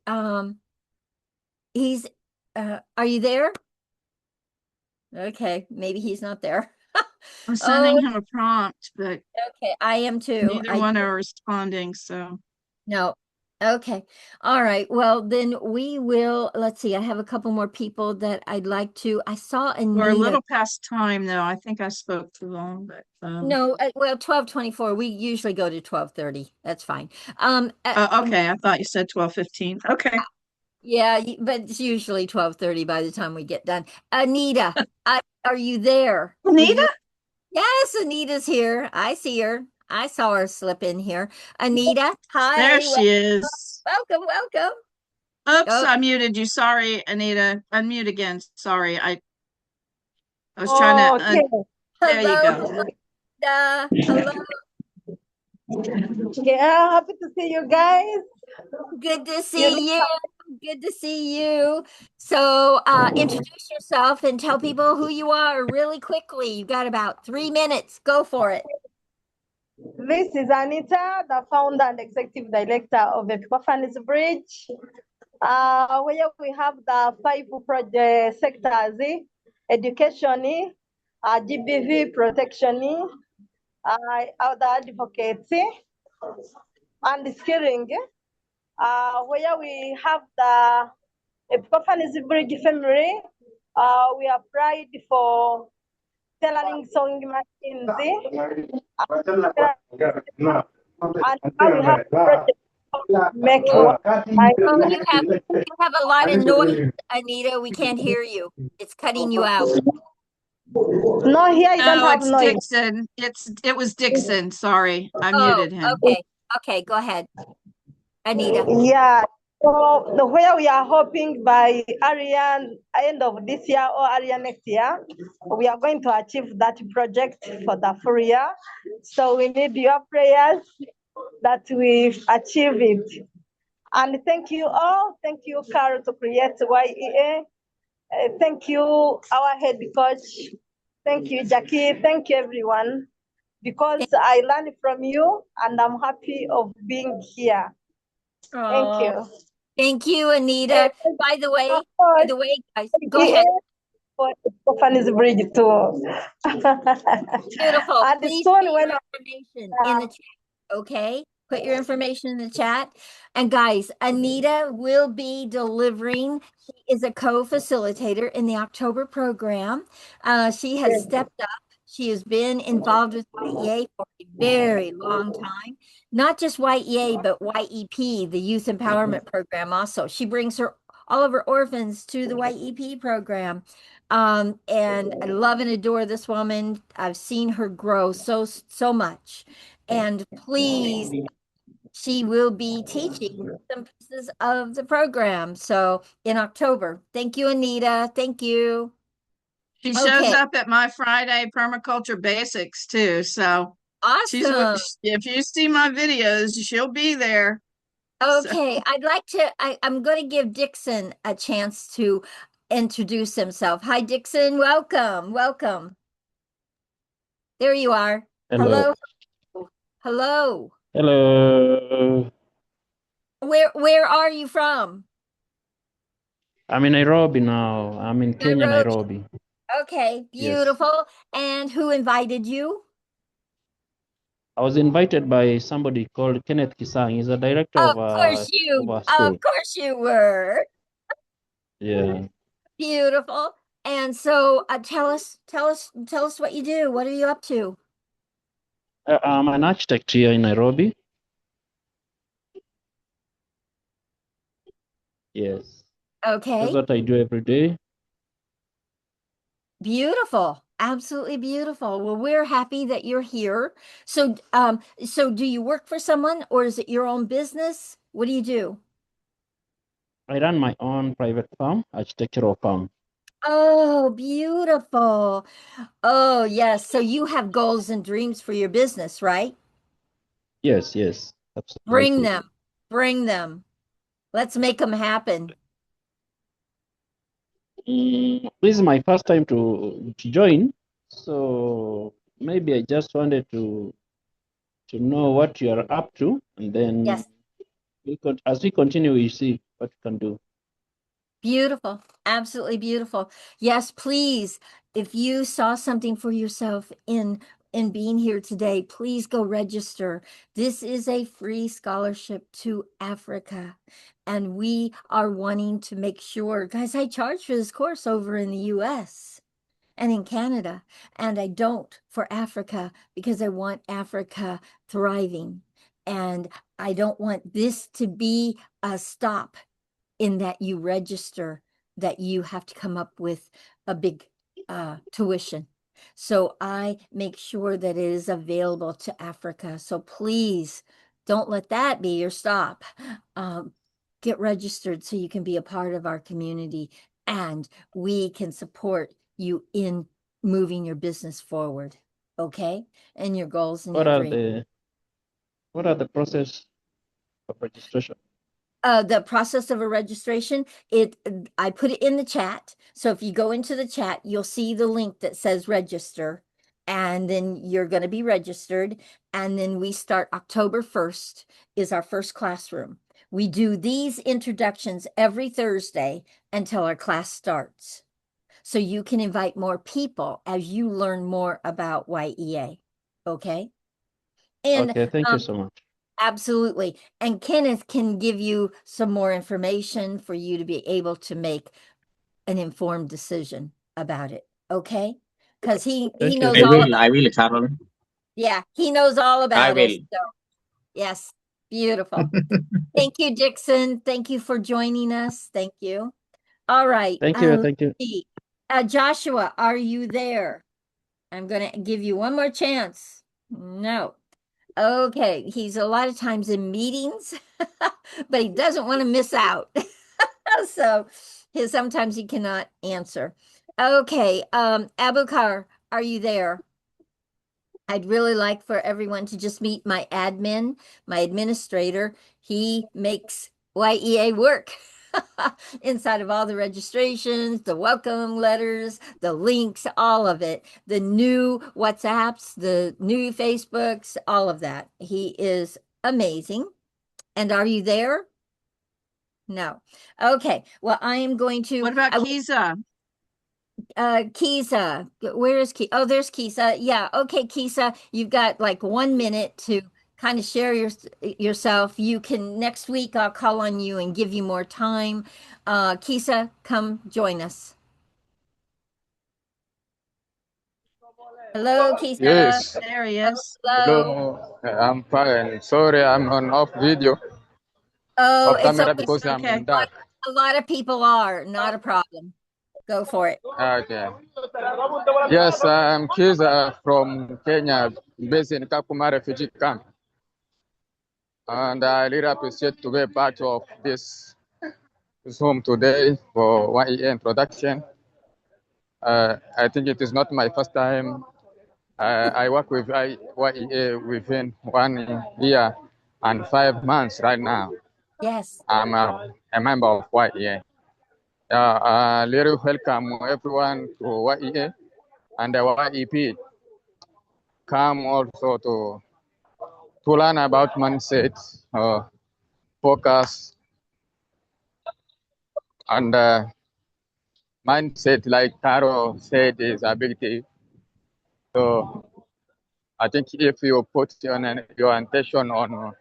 Speaker 1: he's, are you there? Okay, maybe he's not there.
Speaker 3: I'm
Speaker 1: Oh,
Speaker 3: sending him a prompt, but
Speaker 1: okay, I am too.
Speaker 3: neither one are responding. So
Speaker 1: No. Okay. All right. Well, then we will, let's see. I have a couple more people that I'd like to. I saw
Speaker 3: we're a
Speaker 1: Anita.
Speaker 3: little past time though. I think I spoke too long, but
Speaker 1: No, well, 12:24. We usually go to 12:30. That's fine.
Speaker 3: okay. I thought you said 12:15. Okay.
Speaker 1: Yeah, but it's usually 12:30 by the time we get done. Anita, are you there? Will
Speaker 3: Anita?
Speaker 1: you? Yes, Anita's here. I see her. I saw her slip in here. Anita,
Speaker 3: There
Speaker 1: hi.
Speaker 3: she is.
Speaker 1: Welcome, welcome.
Speaker 3: Oops,
Speaker 1: Oh,
Speaker 3: I muted you. Sorry, Anita. Unmute again. Sorry. I was trying to
Speaker 15: Okay.
Speaker 3: there you
Speaker 1: hello,
Speaker 3: go.
Speaker 1: Hello.
Speaker 15: Yeah, happy to see you guys.
Speaker 1: Good to
Speaker 15: You
Speaker 1: see you. Good to see you. So, introduce yourself and tell people who you are really quickly. You got about 3 minutes. Go for it.
Speaker 15: This is Anita, the founder and executive director of Epiphanes Bridge, where we have the 5 project sectors: education, GBV protection, other advocates, and skilling. where we have the Epiphanes Bridge family. We applied for tailoring sewing machines. And now we have project make
Speaker 1: Oh,
Speaker 15: one.
Speaker 1: oh, you have a lot of noise, Anita. We can't hear you. It's cutting you out.
Speaker 15: No, here I don't
Speaker 3: No,
Speaker 15: have
Speaker 3: it's
Speaker 15: noise.
Speaker 3: Dixon. It was Dixon. Sorry, I
Speaker 1: Oh,
Speaker 3: muted him.
Speaker 1: okay. Okay, go ahead, Anita.
Speaker 15: Yeah. So where we are hoping by area end of this year or area next year, we are going to achieve that project for the full year. So we need your prayers that we achieve it. And thank you all. Thank you, Carol, to create Y.E.A. Thank you, our head coach. Thank you, Jackie. Thank you, everyone, because I learned from you and I'm happy of being here. Thank
Speaker 1: Oh,
Speaker 15: you.
Speaker 1: thank you, Anita. By the way, guys, go
Speaker 15: Y.E.A.
Speaker 1: ahead.
Speaker 15: for Stephanie's Bridge too.
Speaker 1: Beautiful.
Speaker 15: And
Speaker 1: Please
Speaker 15: soon
Speaker 1: put
Speaker 15: when
Speaker 1: your information in the chat, okay? Put your information in the chat. And guys, Anita will be delivering. She is a co-facilitator in the October program. She has stepped up. She has been involved with Y.E.A for a very long time. Not just Y.E.A, but Y.E.P, the Youth Empowerment Program also. She brings all of her orphans to the Y.E.P program. And I love and adore this woman. I've seen her grow so much. And please, she will be teaching some pieces of the program. So in October. Thank you, Anita. Thank you.
Speaker 3: She shows
Speaker 1: Okay,
Speaker 3: up at my Friday permaculture basics too. So
Speaker 1: awesome.
Speaker 3: if you see my videos, she'll be there. So
Speaker 1: Okay, I'm going to give Dixon a chance to introduce himself. Hi, Dixon. Welcome. Welcome. There you are.
Speaker 16: Hello.
Speaker 1: Hello. Hello.
Speaker 16: Hello.
Speaker 1: Where are you from?
Speaker 16: I'm in Nairobi now. I'm in Kenya,
Speaker 1: Nairobi.
Speaker 16: Nairobi.
Speaker 1: Okay,
Speaker 16: Yes.
Speaker 1: beautiful. And who invited you?
Speaker 16: I was invited by somebody called Kenneth Kisang. He's a director
Speaker 1: Of course
Speaker 16: of
Speaker 1: you,
Speaker 16: a
Speaker 1: of
Speaker 16: school.
Speaker 1: course you were.
Speaker 16: Yeah.
Speaker 1: Beautiful. And so tell us what you do. What are you up to?
Speaker 16: I'm an architect here in Nairobi. Yes. That's
Speaker 1: Okay,
Speaker 16: what I do every day.
Speaker 1: beautiful. Absolutely beautiful. Well, we're happy that you're here. So do you work for someone or is it your own business? What do you do?
Speaker 16: I run my own private farm, architectural farm.
Speaker 1: Oh, beautiful. Oh, yes. So you have goals and dreams for your business, right?
Speaker 16: Yes, yes,
Speaker 1: Bring
Speaker 16: absolutely.
Speaker 1: them. Bring them. Let's make them happen.
Speaker 16: This is my first time to join, so maybe I just wanted to know what you are up to, and then
Speaker 1: Yes.
Speaker 16: as we continue, we see what we can do.
Speaker 1: Beautiful. Absolutely beautiful. Yes, please. If you saw something for yourself in being here today, please go register. This is a free scholarship to Africa. And we are wanting to make sure, guys, I charge for this course over in the US and in Canada, and I don't for Africa because I want Africa thriving. And I don't want this to be a stop in that you register that you have to come up with a big tuition. So I make sure that it is available to Africa. So please don't let that be your stop. Get registered so you can be a part of our community and we can support you in moving your business forward. Okay? And your goals and
Speaker 16: What
Speaker 1: your
Speaker 16: are
Speaker 1: dreams.
Speaker 16: the process of registration?
Speaker 1: The process of a registration, I put it in the chat. So if you go into the chat, you'll see the link that says register, and then you're going to be registered. And then we start October 1st is our first classroom. We do these introductions every Thursday until our class starts. So you can invite more people as you learn more about Y.E.A. Okay. And
Speaker 16: Okay, thank you so much.
Speaker 1: Absolutely. And Kenneth can give you some more information for you to be able to make an informed decision about it. Okay? Because he
Speaker 16: Thank you.
Speaker 1: knows
Speaker 2: I
Speaker 1: all
Speaker 2: will,
Speaker 1: about
Speaker 2: I will, Carol.
Speaker 1: yeah, he knows all
Speaker 2: I
Speaker 1: about it.
Speaker 2: will.
Speaker 1: So yes, beautiful. Thank you, Dixon. Thank you for joining us. Thank you. All right.
Speaker 16: Thank you.
Speaker 1: Let's
Speaker 16: Thank you.
Speaker 1: see. Joshua, are you there? I'm going to give you one more chance. No. Okay. He's a lot of times in meetings, but he doesn't want to miss out. So sometimes he cannot answer. Okay. Abukar, are you there? I'd really like for everyone to just meet my admin, my administrator. He makes Y.E.A work inside of all the registrations, the welcome letters, the links, all of it, the new WhatsApps, the new Facebooks, all of that. He is amazing. And are you there? No. Okay. Well, I am going to.
Speaker 3: What about Kiza?
Speaker 1: Kisa, where is Kisa? Oh, there's Kisa. Yeah. Okay, Kisa, you've got like 1 minute to kind of share yourself. You can next week I'll call on you and give you more time. Kisa, come join us. Hello, Kisa.
Speaker 17: Yes.
Speaker 3: There he is.
Speaker 1: Hello.
Speaker 17: Hello. I'm fine. Sorry, I'm on off video,
Speaker 1: Oh,
Speaker 17: off
Speaker 1: it's
Speaker 17: camera
Speaker 1: okay.
Speaker 3: It's
Speaker 17: because I'm
Speaker 3: okay.
Speaker 17: in dark.
Speaker 1: A lot of people are, not a problem. Go for it.
Speaker 17: Okay. Yes, I'm Kiza from Kenya, based in Kakuma refugee camp, and I really appreciate to be part of this home today for Y.E.A introduction. I think it is not my first time. I work with Y.E.A within 1 year and 5 months right now.
Speaker 1: Yes.
Speaker 17: I'm a member of Y.E.A. Little welcome everyone to Y.E.A and the Y.E.P. Come also to learn about mindset, focus, and mindset, like Taro said, is ability. So I think if you put your attention on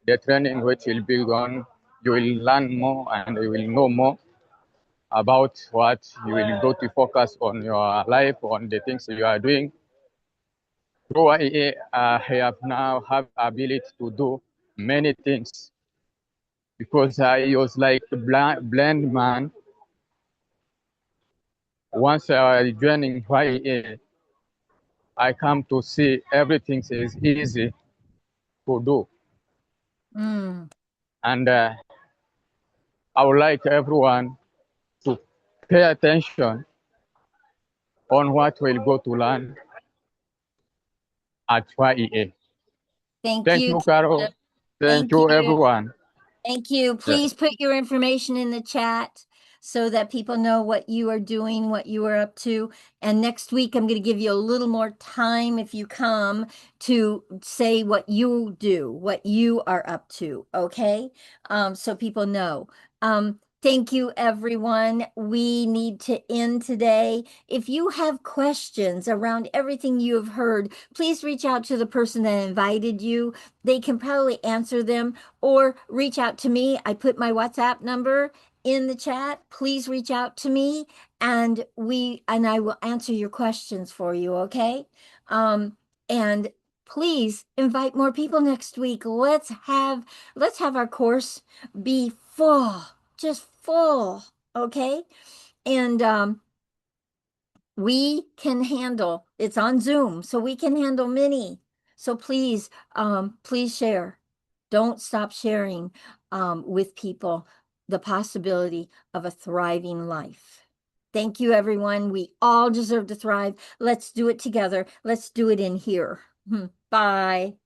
Speaker 17: the training which will be on, you will learn more and you will know more about what you will go to focus on your life, on the things you are doing. Through YEA, I have now have ability to do many things because I was like a blind man. Once I joining YEA, I come to see everything is easy to do.
Speaker 1: Mm.
Speaker 17: And I would like everyone to pay attention on what we'll go to learn at YEA.
Speaker 1: Thank
Speaker 17: Thank
Speaker 1: you,
Speaker 17: you,
Speaker 1: Kisa.
Speaker 17: Carol. Thank
Speaker 1: Thank
Speaker 17: you,
Speaker 1: you.
Speaker 17: everyone.
Speaker 1: Thank you.
Speaker 17: Yeah.
Speaker 1: Please put your information in the chat so that people know what you are doing, what you are up to. And next week, I'm going to give you a little more time if you come to say what you do, what you are up to. Okay. So people know. Thank you, everyone. We need to end today. If you have questions around everything you have heard, please reach out to the person that invited you. They can probably answer them or reach out to me. I put my WhatsApp number in the chat. Please reach out to me and I will answer your questions for you, okay? And please invite more people next week. Let's have our course be full, just full, okay? And we can handle, it's on Zoom, so we can handle many. So please share. Don't stop sharing with people the possibility of a thriving life. Thank you, everyone. We all deserve to thrive. Let's do it together. Let's do it in here. Bye.